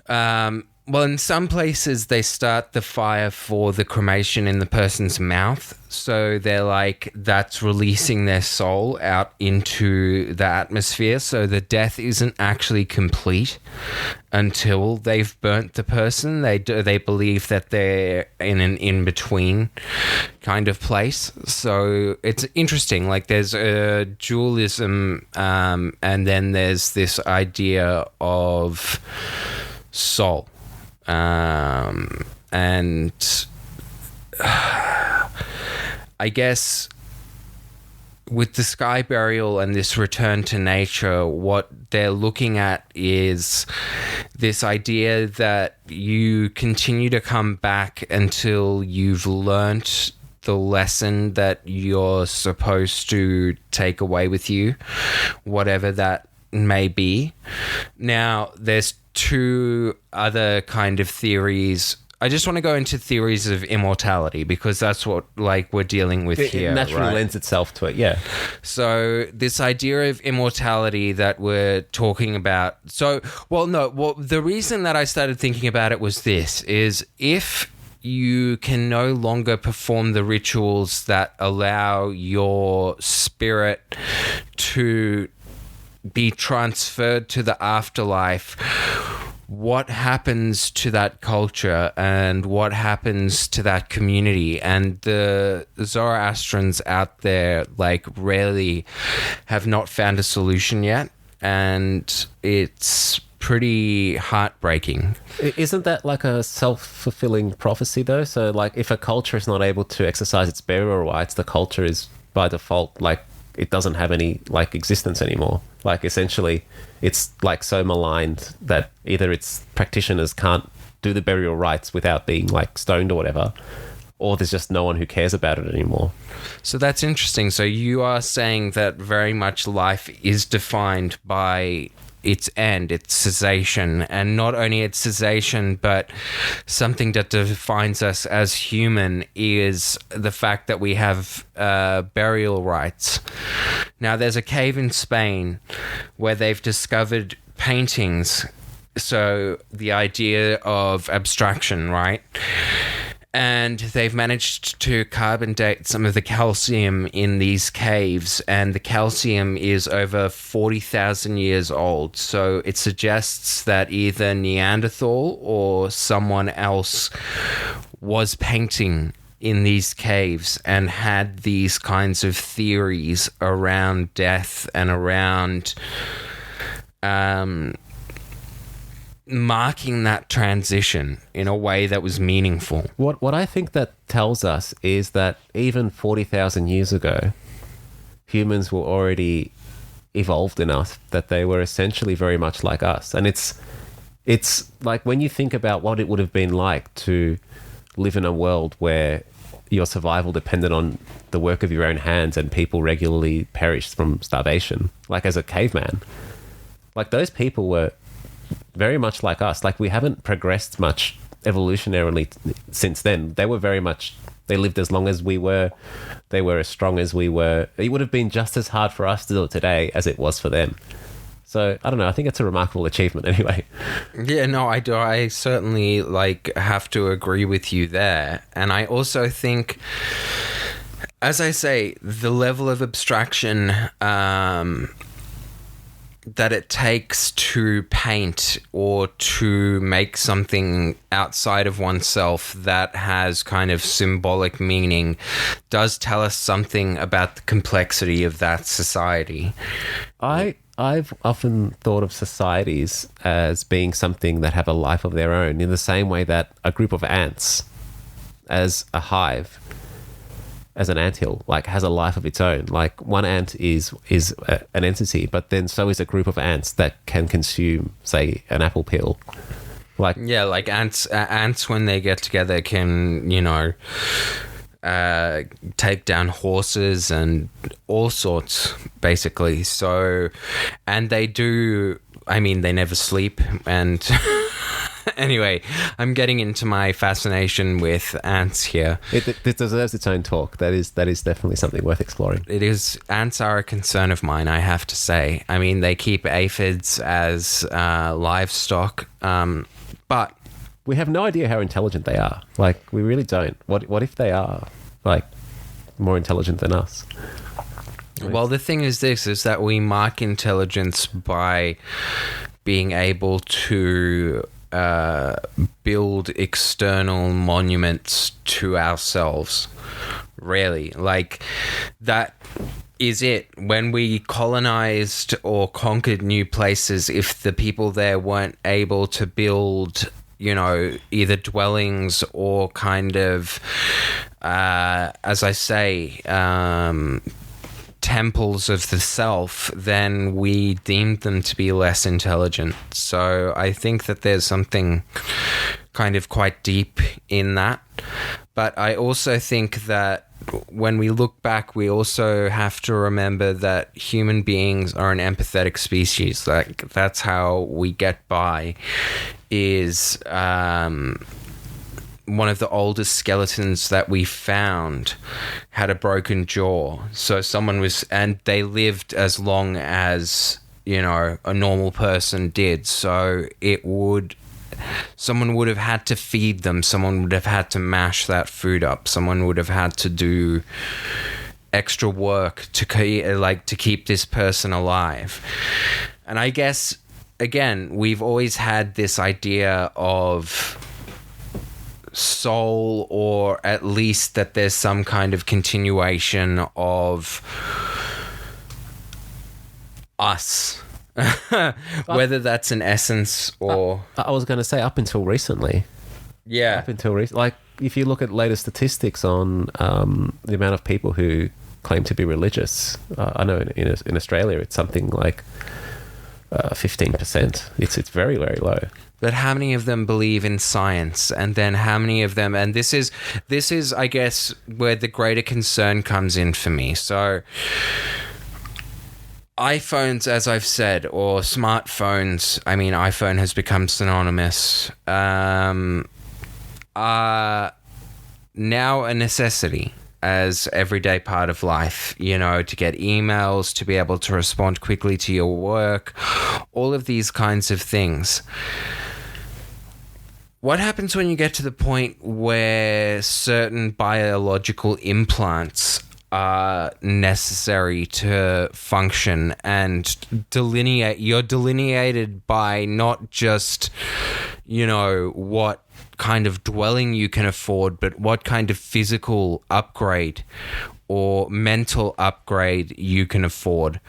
in some places they start the fire for the cremation in the person's mouth, so they're that's releasing their soul out into the atmosphere, so the death isn't actually complete until they've burnt the person. They believe that they're in an in-between kind of place. So it's interesting. There's a dualism, and then there's this idea of soul. And I guess with the sky burial and this return to nature, what they're looking at is this idea that you continue to come back until you've learnt the lesson that you're supposed to take away with you, whatever that may be. Now, there's two other kind of theories. I just want to go into theories of immortality because that's what we're dealing with here. It naturally right? lends itself to it, yeah. So this idea of immortality that we're talking about. The reason that I started thinking about it was this, is if you can no longer perform the rituals that allow your spirit to be transferred to the afterlife, what happens to that culture and what happens to that community? And the Zoroastrians out there rarely have not found a solution yet, and it's pretty heartbreaking. Isn't that like a self-fulfilling prophecy though? So if a culture is not able to exercise its burial rights, the culture is by default it doesn't have any existence anymore. Essentially it's so maligned that either its practitioners can't do the burial rites without being stoned or whatever, or there's just no one who cares about it anymore. So that's interesting. So you are saying that very much life is defined by its end, its cessation, and not only its cessation, but something that defines us as human is the fact that we have burial rites. Now, there's a cave in Spain where they've discovered paintings. So the idea of abstraction, right? And they've managed to carbon date some of the calcium in these caves, and the calcium is over 40,000 years old. So it suggests that either Neanderthal or someone else was painting in these caves and had these kinds of theories around death and around marking that transition in a way that was meaningful. What I think that tells us is that even 40,000 years ago, humans were already evolved enough that they were essentially very much like us. And it's when you think about what it would have been like to live in a world where your survival depended on the work of your own hands and people regularly perished from starvation, as a caveman. Those people were very much like us. We haven't progressed much evolutionarily since then. They were very much, they lived as long as we were. They were as strong as we were. It would have been just as hard for us to do it today as it was for them. So, I don't know. I think it's a remarkable achievement anyway. Yeah, no, I do. I certainly have to agree with you there. And I also think, as I say, the level of abstraction that it takes to paint or to make something outside of oneself that has kind of symbolic meaning does tell us something about the complexity of that society. I've often thought of societies as being something that have a life of their own, in the same way that a group of ants as a hive, as an anthill, has a life of its own. One ant is an entity, but then so is a group of ants that can consume, say, an apple peel. Ants when they get together can, take down horses and all sorts, basically. So, and they do, they never sleep, and anyway, I'm getting into my fascination with ants here. It deserves its own talk. That is definitely something worth exploring. It is. Ants are a concern of mine, I have to say. They keep aphids as livestock, but we have no idea how intelligent they are. We really don't. What if they are more intelligent than us? Well, the thing is that we mark intelligence by being able to build external monuments to ourselves. Really, that is it. When we colonized or conquered new places, if the people there weren't able to build, either dwellings or kind of, as I say, temples of the self, then we deemed them to be less intelligent. So I think that there's something kind of quite deep in that. But I also think that when we look back, we also have to remember that human beings are an empathetic species. Like, that's how we get by. Is one of the oldest skeletons that we found had a broken jaw. So they lived as long as, a normal person did. So someone would have had to feed them. Someone would have had to mash that food up. Someone would have had to do extra work to keep this person alive. And I guess, again, we've always had this idea of soul, or at least that there's some kind of continuation of us. Whether that's an essence or... I was going to say up until recently. Yeah. Like, if you look at latest statistics on the amount of people who claim to be religious, I know in Australia it's something like 15%. It's very, very low. But how many of them believe in science? And then how many of them... And this is, I guess, where the greater concern comes in for me. So iPhones, as I've said, or smartphones, I mean, iPhone has become synonymous, are now a necessity as everyday part of life, to get emails, to be able to respond quickly to your work, all of these kinds of things. What happens when you get to the point where certain biological implants are necessary to function and you're delineated by not just, what kind of dwelling you can afford, but what kind of physical upgrade or mental upgrade you can afford.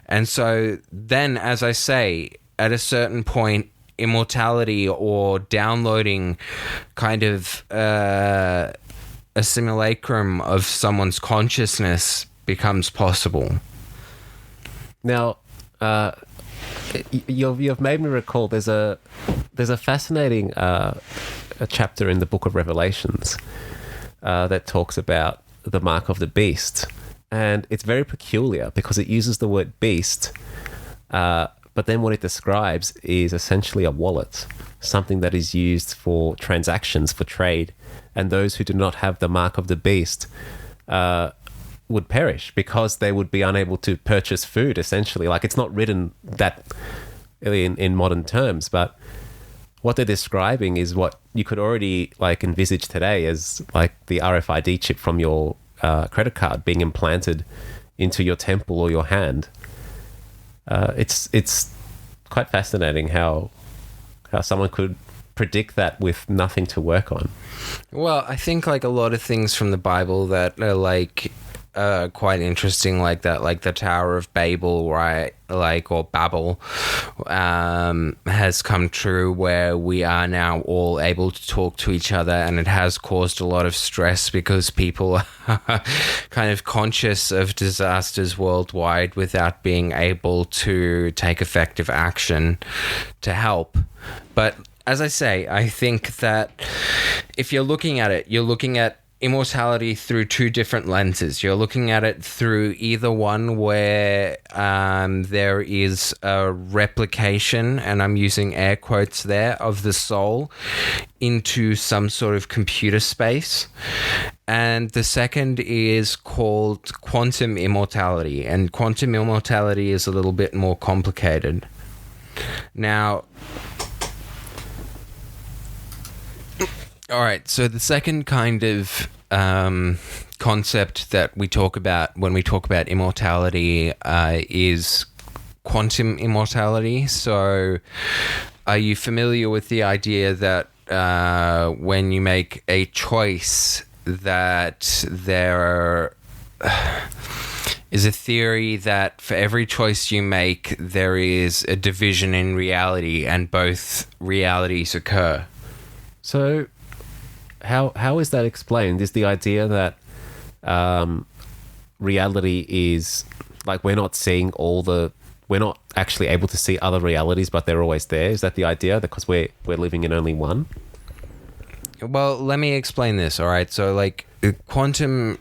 And so then, as I say, at a certain point, immortality or downloading kind of a simulacrum of someone's consciousness becomes possible. Now, you've made me recall there's a fascinating a chapter in the Book of Revelations that talks about the mark of the beast, and it's very peculiar because it uses the word beast, but then what it describes is essentially a wallet, something that is used for transactions, for trade, and those who do not have the mark of the beast would perish because they would be unable to purchase food, essentially. Like, it's not written that in modern terms, but what they're describing is what you could already envisage today as the RFID chip from your credit card being implanted into your temple or your hand. It's quite fascinating how someone could predict that with nothing to work on. Well, I think a lot of things from the Bible that are quite interesting, like that, like the Tower of Babel, right? Or Babel, has come true, where we are now all able to talk to each other, and it has caused a lot of stress because people are kind of conscious of disasters worldwide without being able to take effective action to help. But as I say, I think that if you're looking at it, you're looking at immortality through two different lenses. You're looking at it through either one where there is a replication, and I'm using air quotes there, of the soul into some sort of computer space. And the second is called quantum immortality. And quantum immortality is a little bit more complicated. Now, all right, so the second kind of concept that we talk about when we talk about immortality is quantum immortality. So are you familiar with the idea that when you make a choice, that there is a theory that for every choice you make, there is a division in reality, and both realities occur? So how is that explained? Is the idea that reality is we're not seeing we're not actually able to see other realities, but they're always there? Is that the idea, because we're living in only one? Well, let me explain this. All right, so quantum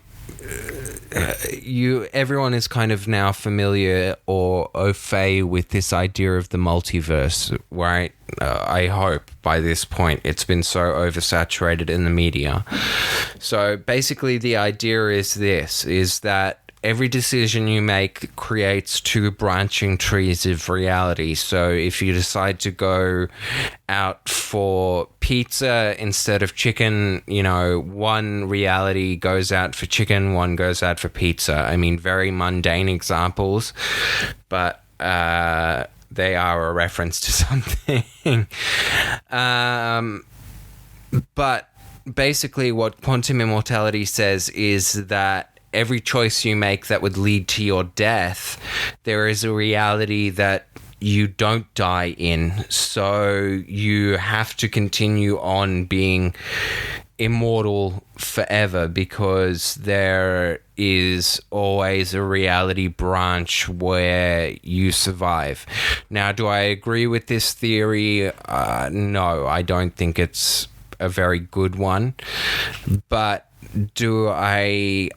everyone is kind of now familiar or au fait with this idea of the multiverse, right? I hope by this point it's been so oversaturated in the media. So basically the idea is that every decision you make creates two branching trees of reality. So if you decide to go out for pizza instead of chicken, one reality goes out for chicken, one goes out for pizza. I mean, very mundane examples, but they are a reference to something. But basically what quantum immortality says is that every choice you make that would lead to your death, there is a reality that you don't die in. So you have to continue on being immortal forever because there is always a reality branch where you survive. Now, do I agree with this theory? No, I don't think it's a very good one. But I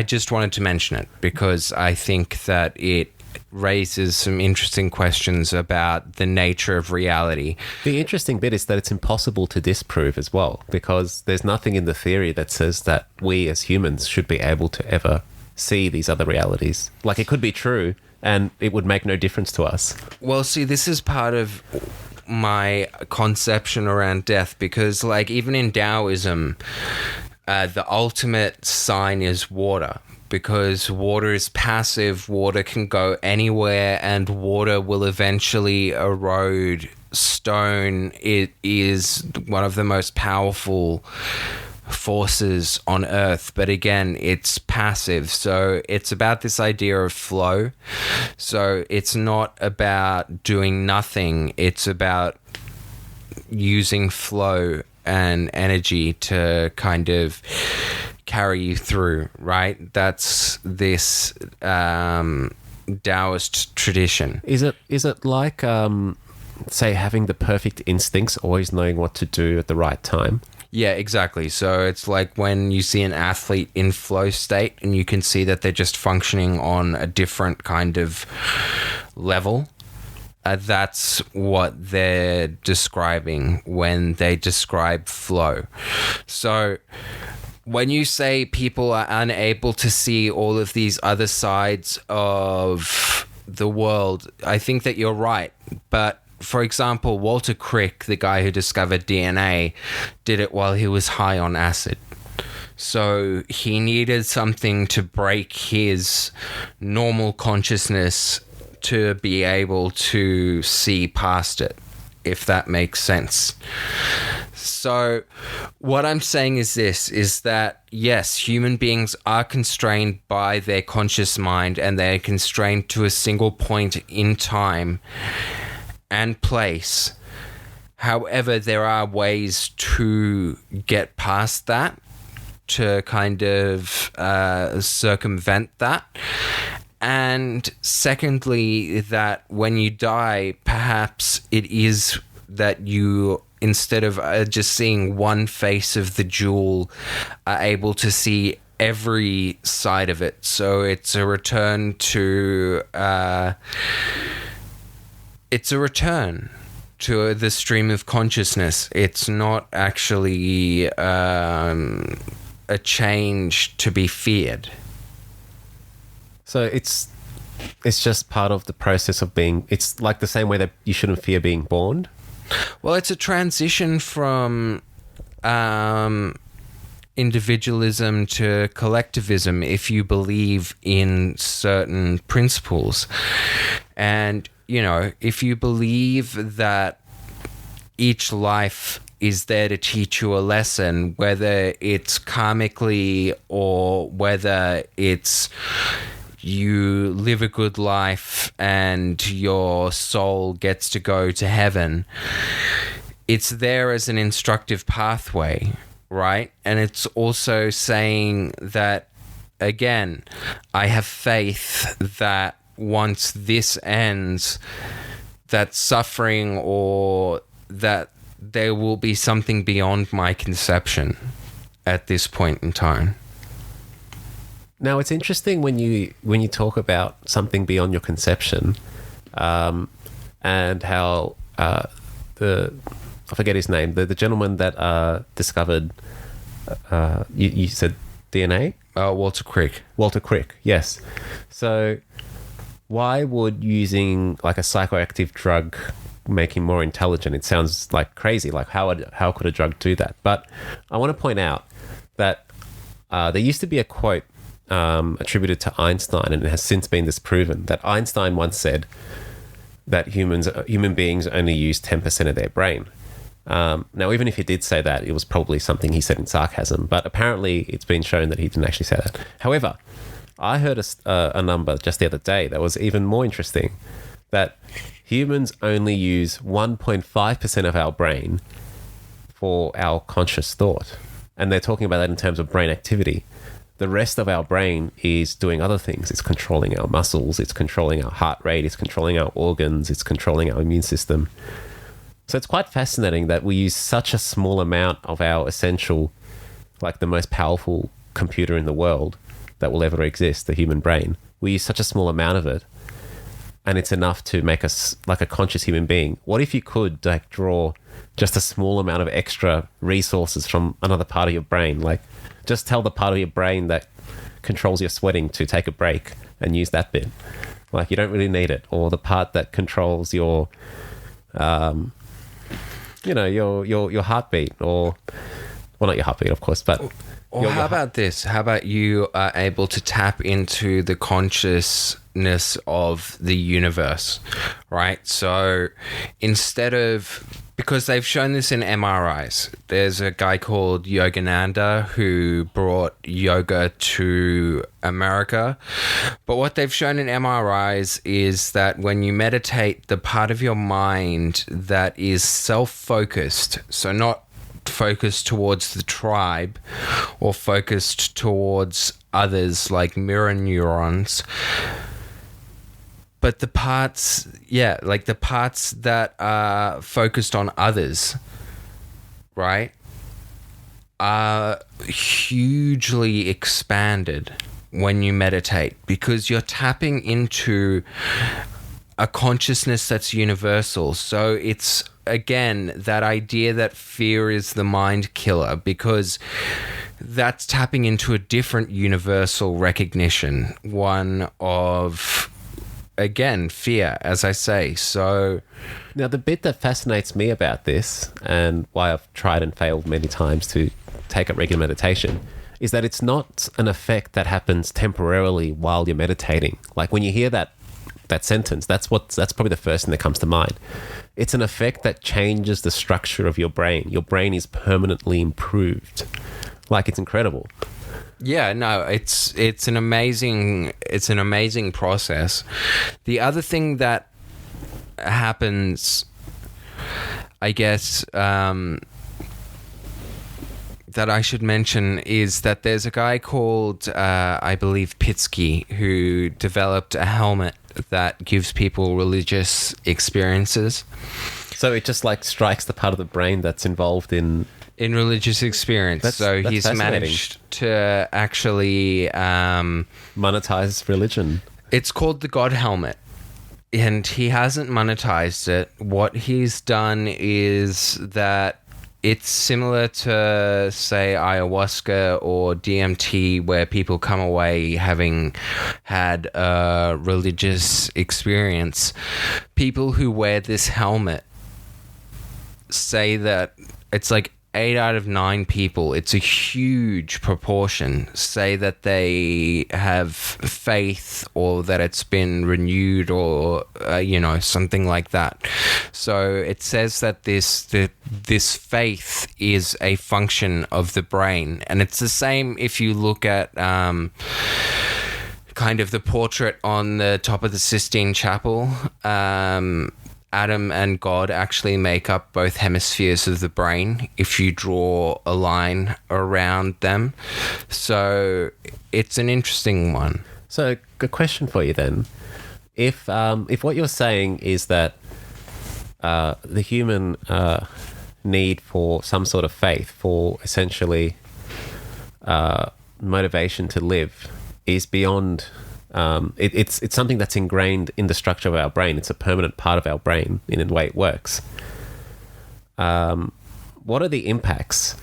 just wanted to mention it because I think that it raises some interesting questions about the nature of reality. The interesting bit is that it's impossible to disprove as well, because there's nothing in the theory that says that we as humans should be able to ever see these other realities. Like, it could be true and it would make no difference to us. Well, see, this is part of my conception around death, because like even in Taoism, the ultimate sign is water, because water is passive, water can go anywhere, and water will eventually erode stone. It is one of the most powerful forces on Earth, but again, it's passive. So it's about this idea of flow. So it's not about doing nothing, it's about using flow and energy to kind of carry you through, right? That's this Taoist tradition. Is it like say having the perfect instincts, always knowing what to do at the right time? Yeah, exactly. So it's like when you see an athlete in flow state and you can see that they're just functioning on a different kind of level. That's what they're describing when they describe flow. So when you say people are unable to see all of these other sides of the world, I think that you're right. But for example, Walter Crick, the guy who discovered DNA, did it while he was high on acid. So he needed something to break his normal consciousness to be able to see past it, if that makes sense. So what I'm saying is this, is that yes, human beings are constrained by their conscious mind, and they're constrained to a single point in time and place. However, there are ways to get past that, to kind of circumvent that. And secondly, that when you die, perhaps it is that you, instead of just seeing one face of the jewel, are able to see every side of it. So it's a return to the stream of consciousness. It's not actually a change to be feared. So it's just part of the process of being. It's like the same way that you shouldn't fear being born. Well, it's a transition from individualism to collectivism if you believe in certain principles. And, if you believe that each life is there to teach you a lesson, whether it's karmically or whether it's you live a good life and your soul gets to go to heaven, it's there as an instructive pathway, right? And it's also saying that, again, I have faith that once this ends, that suffering or that there will be something beyond my conception at this point in time. Now it's interesting when you talk about something beyond your conception, and how I forget his name, the gentleman that discovered you said DNA. Walter Crick. Walter Crick, yes. So why would using like a psychoactive drug make him more intelligent? It sounds like crazy. Like how could a drug do that? But I want to point out that there used to be a quote attributed to Einstein, and it has since been disproven, that Einstein once said that human beings only use 10% of their brain. Now, even if he did say that, it was probably something he said in sarcasm, but apparently it's been shown that he didn't actually say that. However, I heard a number just the other day that was even more interesting, that humans only use 1.5% of our brain for our conscious thought. And they're talking about that in terms of brain activity. The rest of our brain is doing other things. It's controlling our muscles, it's controlling our heart rate, it's controlling our organs, it's controlling our immune system. So it's quite fascinating that we use such a small amount of our essential, like the most powerful computer in the world that will ever exist, the human brain. We use such a small amount of it, and it's enough to make us like a conscious human being. What if you could like draw just a small amount of extra resources from another part of your brain? Like just tell the part of your brain that controls your sweating to take a break and use that bit. Like you don't really need it. Or the part that controls your, your heartbeat, or, well, not your heartbeat, of course, but... Or how about this? How about you are able to tap into the consciousness of the universe, right? So instead of... Because they've shown this in MRIs. There's a guy called Yogananda who brought yoga to America. But what they've shown in MRIs is that when you meditate, the part of your mind that is self-focused, so not focused towards the tribe or focused towards others like mirror neurons, but the parts, like the parts that are focused on others, right, are hugely expanded when you meditate, because you're tapping into a consciousness that's universal. So it's, again, that idea that fear is the mind killer, because that's tapping into a different universal recognition, one of... Again, fear, as I say. So now the bit that fascinates me about this, and why I've tried and failed many times to take up regular meditation, is that it's not an effect that happens temporarily while you're meditating. Like when you hear that sentence, that's probably the first thing that comes to mind. It's an effect that changes the structure of your brain. Your brain is permanently improved. Like, it's incredible. Yeah, no, it's an amazing process. The other thing that happens, I guess, that I should mention is that there's a guy called, I believe, Pitsky, who developed a helmet that gives people religious experiences. So it just like strikes the part of the brain that's involved in religious experience. That's he's managed to actually monetize religion. It's called the God Helmet, and he hasn't monetized it. What he's done is that it's similar to, say, ayahuasca or DMT, where people come away having had a religious experience. People who wear this helmet say that it's like 8 out of 9 people, it's a huge proportion, say that they have faith, or that it's been renewed, or something like that. So it says that this faith is a function of the brain, and it's the same if you look at kind of the portrait on the top of the Sistine Chapel. Adam and God actually make up both hemispheres of the brain if you draw a line around them. So it's an interesting one. So, good question for you then. If what you're saying is that the human need for some sort of faith, for essentially motivation to live, is beyond. It's something that's ingrained in the structure of our brain. It's a permanent part of our brain in the way it works. What are the impacts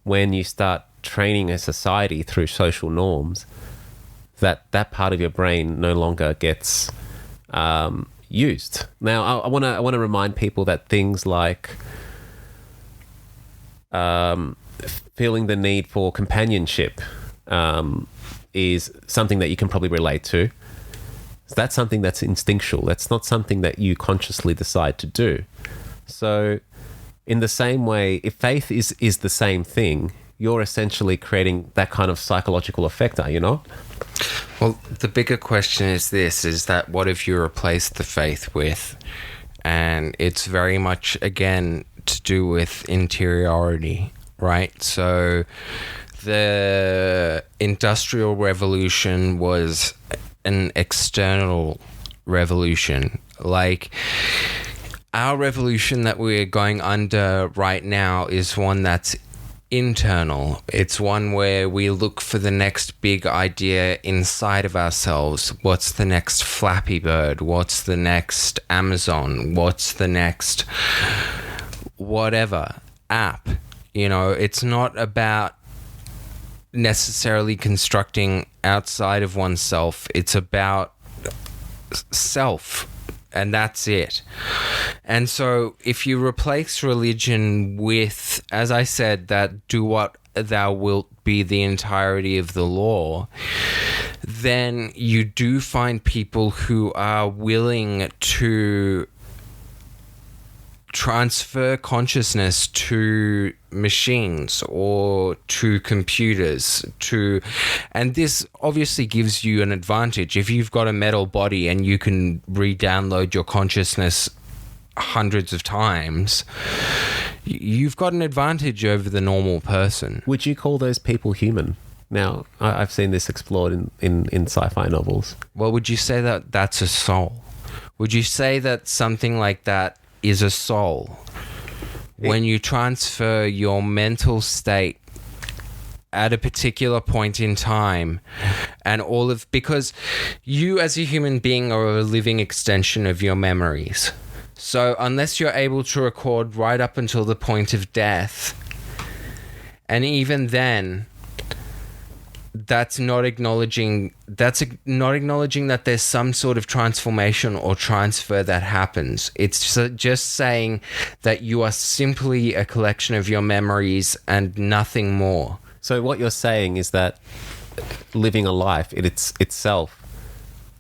when you start training a society through social norms that part of your brain no longer gets used? Now, I want to remind people that things like feeling the need for companionship is something that you can probably relate to. So that's something that's instinctual. That's not something that you consciously decide to do. So in the same way, if faith is the same thing, you're essentially creating that kind of psychological effect, are you not? Well, the bigger question is this, is that what if you replace the faith with, and it's very much, again, to do with interiority, right? So the Industrial Revolution was an external revolution. Like, our revolution that we're going under right now is one that's internal. It's one where we look for the next big idea inside of ourselves. What's the next Flappy Bird? What's the next Amazon? What's the next whatever app? You know, it's not about necessarily constructing outside of oneself. It's about self, and that's it. And so if you replace religion with, as I said, that do what thou wilt be the entirety of the law, then you do find people who are willing to transfer consciousness to machines or to computers, and this obviously gives you an advantage. If you've got a metal body and you can re-download your consciousness hundreds of times, you've got an advantage over the normal person. Would you call those people human? Now, I've seen this explored in sci-fi novels. Well, would you say that that's a soul? Would you say that something like that is a soul? When you transfer your mental state at a particular point in time, and because you as a human being are a living extension of your memories. So unless you're able to record right up until the point of death, and even then, that's not acknowledging that there's some sort of transformation or transfer that happens. It's just saying that you are simply a collection of your memories and nothing more. So what you're saying is that living a life, itself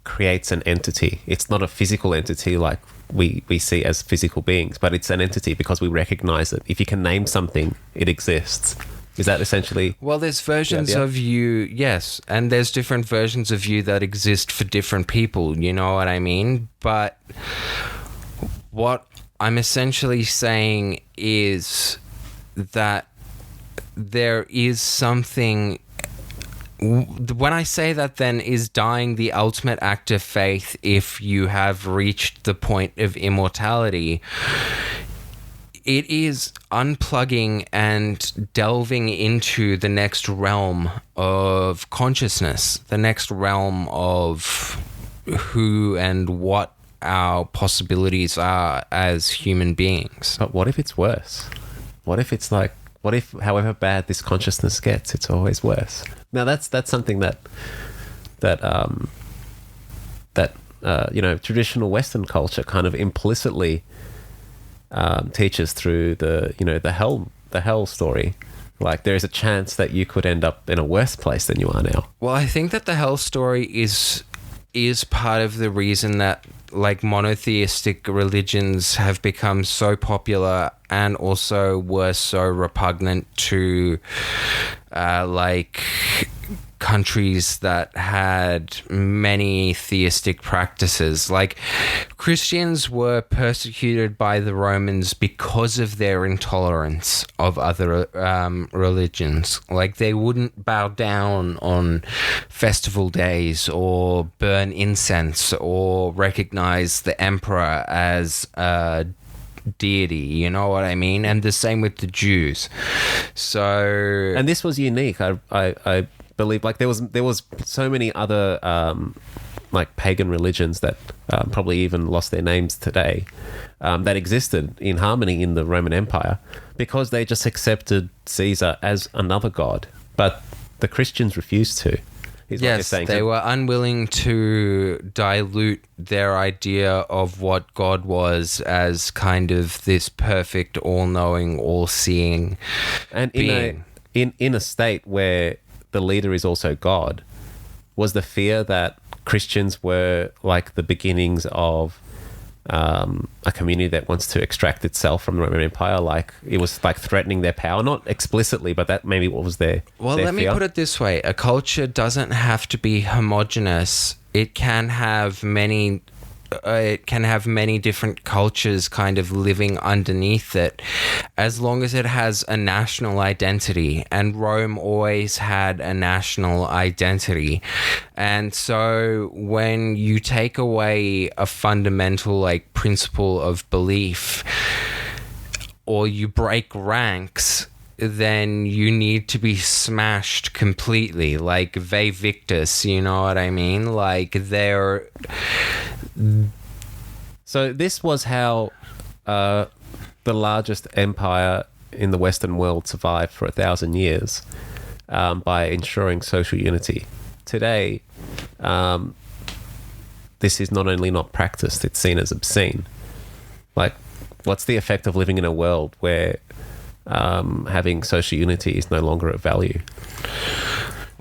creates an entity. It's not a physical entity like we see as physical beings, but it's an entity because we recognize it. If you can name something, it exists. Is that essentially? Well, there's versions of you, yes, and there's different versions of you that exist for different people, you know what I mean? But what I'm essentially saying is that there is something. When I say that, then, is dying the ultimate act of faith if you have reached the point of immortality? It is unplugging and delving into the next realm of consciousness, the next realm of who and what our possibilities are as human beings. But what if it's worse? What if it's like, what if however bad this consciousness gets, it's always worse? Now that's something that traditional Western culture kind of implicitly teaches through the hell story. Like, there is a chance that you could end up in a worse place than you are now. Well, I think that the hell story is part of the reason that, like, monotheistic religions have become so popular and also were so repugnant to countries that had many theistic practices. Like, Christians were persecuted by the Romans because of their intolerance of other religions. Like, they wouldn't bow down on festival days or burn incense or recognize the emperor as a deity, you know what I mean? And the same with the Jews. So, and this was unique. I believe, like there was so many other like pagan religions that probably even lost their names today, that existed in harmony in the Roman Empire because they just accepted Caesar as another god. But the Christians refused to. Is what you're Yes, saying. they were unwilling to dilute their idea of what God was as kind of this perfect, all-knowing, all-seeing And being. in a state where the leader is also God, was the fear that Christians were like the beginnings of a community that wants to extract itself from the Roman Empire, like it was like threatening their power, not explicitly, but that maybe what was their Well, their let me fear. put it this way. A culture doesn't have to be homogenous. It can have many different cultures kind of living underneath it, as long as it has a national identity. And Rome always had a national identity. And so when you take away a fundamental like principle of belief, or you break ranks, then you need to be smashed completely, like Ve Victus, you know what I mean? Like they're... So this was how the largest empire in the Western world survived for 1,000 years, by ensuring social unity. Today, this is not only not practiced, it's seen as obscene. Like, what's the effect of living in a world where having social unity is no longer of value?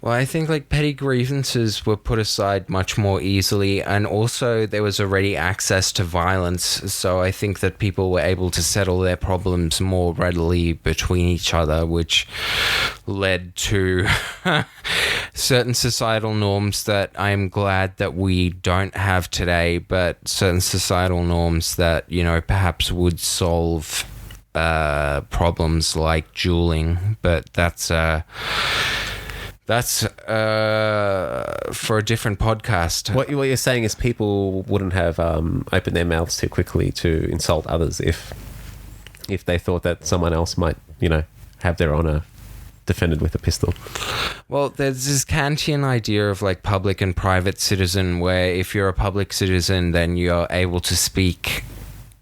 Well, I think like petty grievances were put aside much more easily, and also there was already access to violence, so I think that people were able to settle their problems more readily between each other, which led to certain societal norms that I'm glad that we don't have today, but certain societal norms that, you know, perhaps would solve problems like dueling, but that's for a different podcast. What you're saying is people wouldn't have opened their mouths too quickly to insult others if they thought that someone else might, you know, have their honor defended with a pistol. Well, there's this Kantian idea of like public and private citizen, where if you're a public citizen, then you're able to speak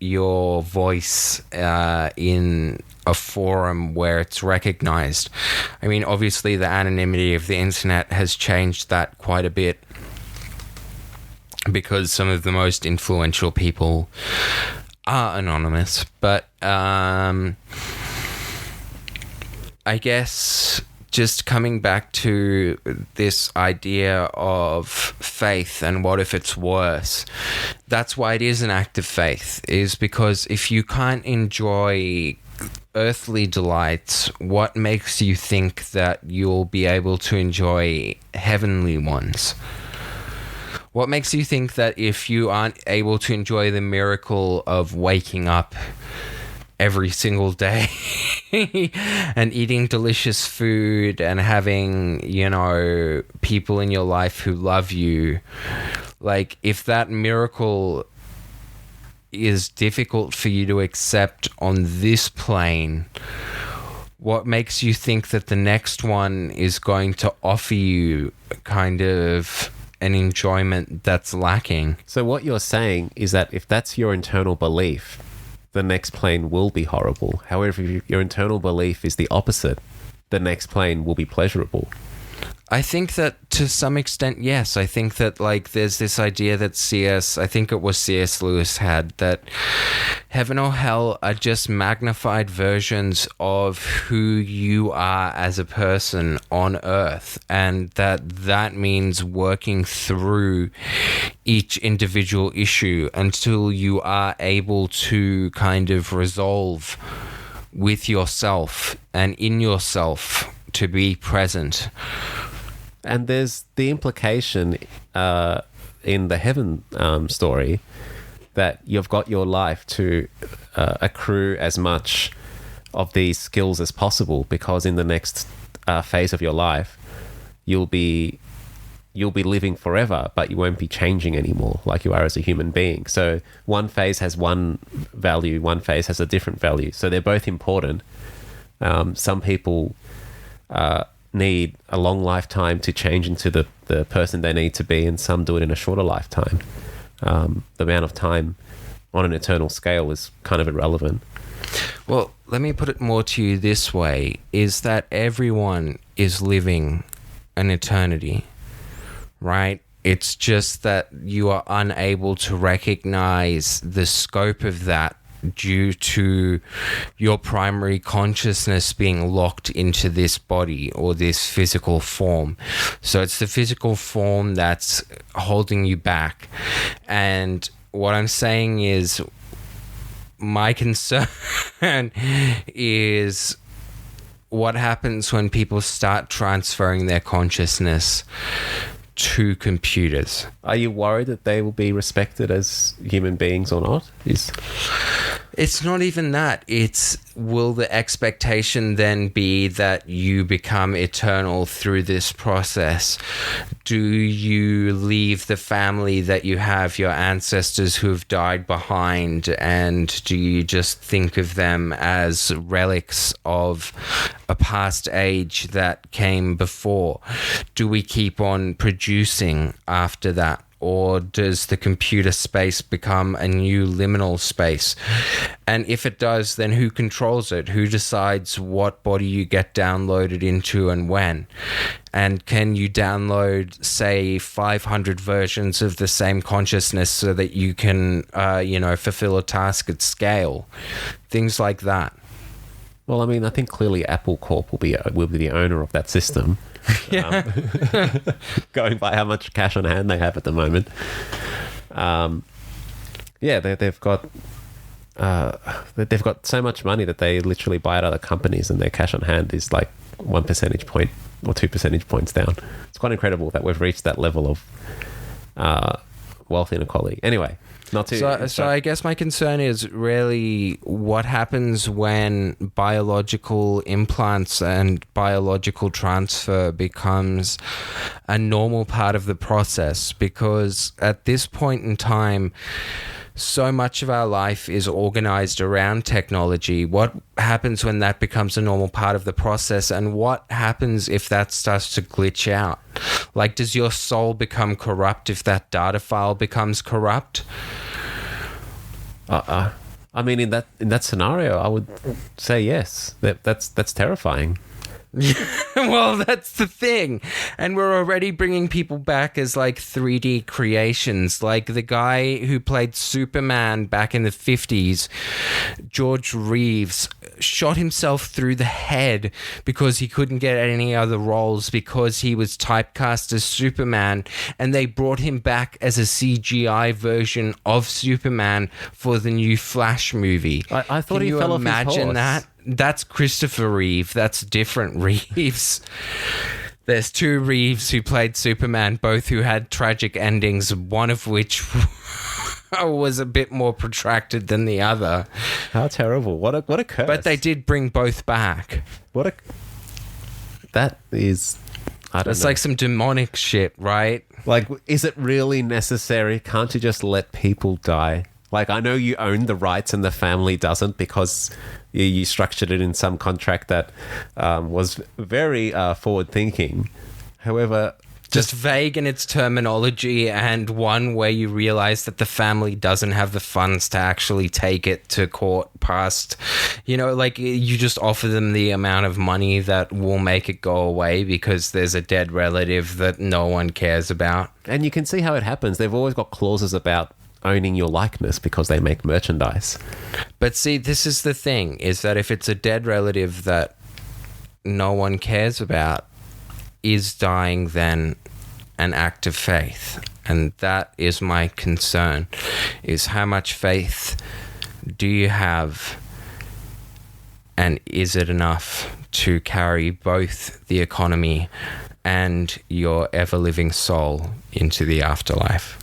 your voice in a forum where it's recognized. I mean, obviously the anonymity of the internet has changed that quite a bit, because some of the most influential people are anonymous. But I guess just coming back to this idea of faith and what if it's worse, that's why it is an act of faith, is because if you can't enjoy earthly delights, what makes you think that you'll be able to enjoy heavenly ones? What makes you think that if you aren't able to enjoy the miracle of waking up every single day and eating delicious food and having, you know, people in your life who love you, like if that miracle is difficult for you to accept on this plane, what makes you think that the next one is going to offer you kind of an enjoyment that's lacking? So what you're saying is that if that's your internal belief, the next plane will be horrible. However, if your internal belief is the opposite, the next plane will be pleasurable. I think that to some extent, yes. I think that like there's this idea that C.S. Lewis had, that heaven or hell are just magnified versions of who you are as a person on earth, and that means working through each individual issue until you are able to kind of resolve with yourself and in yourself to be present. And there's the implication in the heaven story that you've got your life to accrue as much of these skills as possible, because in the next phase of your life, you'll be living forever, but you won't be changing anymore like you are as a human being. So one phase has one value, one phase has a different value. So they're both important. Some people need a long lifetime to change into the person they need to be, and some do it in a shorter lifetime. The amount of time on an eternal scale is kind of irrelevant. Well, let me put it more to you this way, is that everyone is living an eternity, right? It's just that you are unable to recognize the scope of that due to your primary consciousness being locked into this body or this physical form. So it's the physical form that's holding you back. And what I'm saying is, my concern is what happens when people start transferring their consciousness to computers. Are you worried that they will be respected as human beings or not? It's not even that. It's, will the expectation then be that you become eternal through this process? Do you leave the family that you have, your ancestors who have died behind, and do you just think of them as relics of a past age that came before? Do we keep on producing after that? Or does the computer space become a new liminal space? And if it does, then who controls it? Who decides what body you get downloaded into and when? And can you download, say, 500 versions of the same consciousness so that you can, fulfill a task at scale? Things like that. Well, I mean, I think clearly Apple Corp will be the owner of that system. Yeah. Going by how much cash on hand they have at the moment. They've got so much money that they literally buy out other companies, and their cash on hand is like 1 percentage point or 2 percentage points down. It's quite incredible that we've reached that level of wealth inequality. Anyway. So I guess my concern is really what happens when biological implants and biological transfer becomes a normal part of the process, because at this point in time, so much of our life is organized around technology. What happens when that becomes a normal part of the process, and what happens if that starts to glitch out? Like, does your soul become corrupt if that data file becomes corrupt? I mean, in that scenario, I would say yes. That's terrifying. Well, that's the thing. And we're already bringing people back as like 3D creations. Like the guy who played Superman back in the 50s, George Reeves, shot himself through the head because he couldn't get any other roles because he was typecast as Superman, and they brought him back as a CGI version of Superman for the new Flash movie. I thought he fell off his horse. Can you imagine that? That's Christopher Reeve. That's different Reeves. There's two Reeves who played Superman, both who had tragic endings, one of which was a bit more protracted than the other. How terrible. What a curse. But they did bring both back. That is... I don't know. It's like some demonic shit, right? Like, is it really necessary? Can't you just let people die? Like, I know you own the rights and the family doesn't, because you structured it in some contract that was very forward-thinking. However... Just vague in its terminology, and one where you realize that the family doesn't have the funds to actually take it to court past, like you just offer them the amount of money that will make it go away because there's a dead relative that no one cares about. And you can see how it happens. They've always got clauses about owning your likeness because they make merchandise. But see, this is the thing, is that if it's a dead relative that no one cares about, is dying then an act of faith? And that is my concern, is how much faith do you have, and is it enough to carry both the economy and your ever-living soul into the afterlife?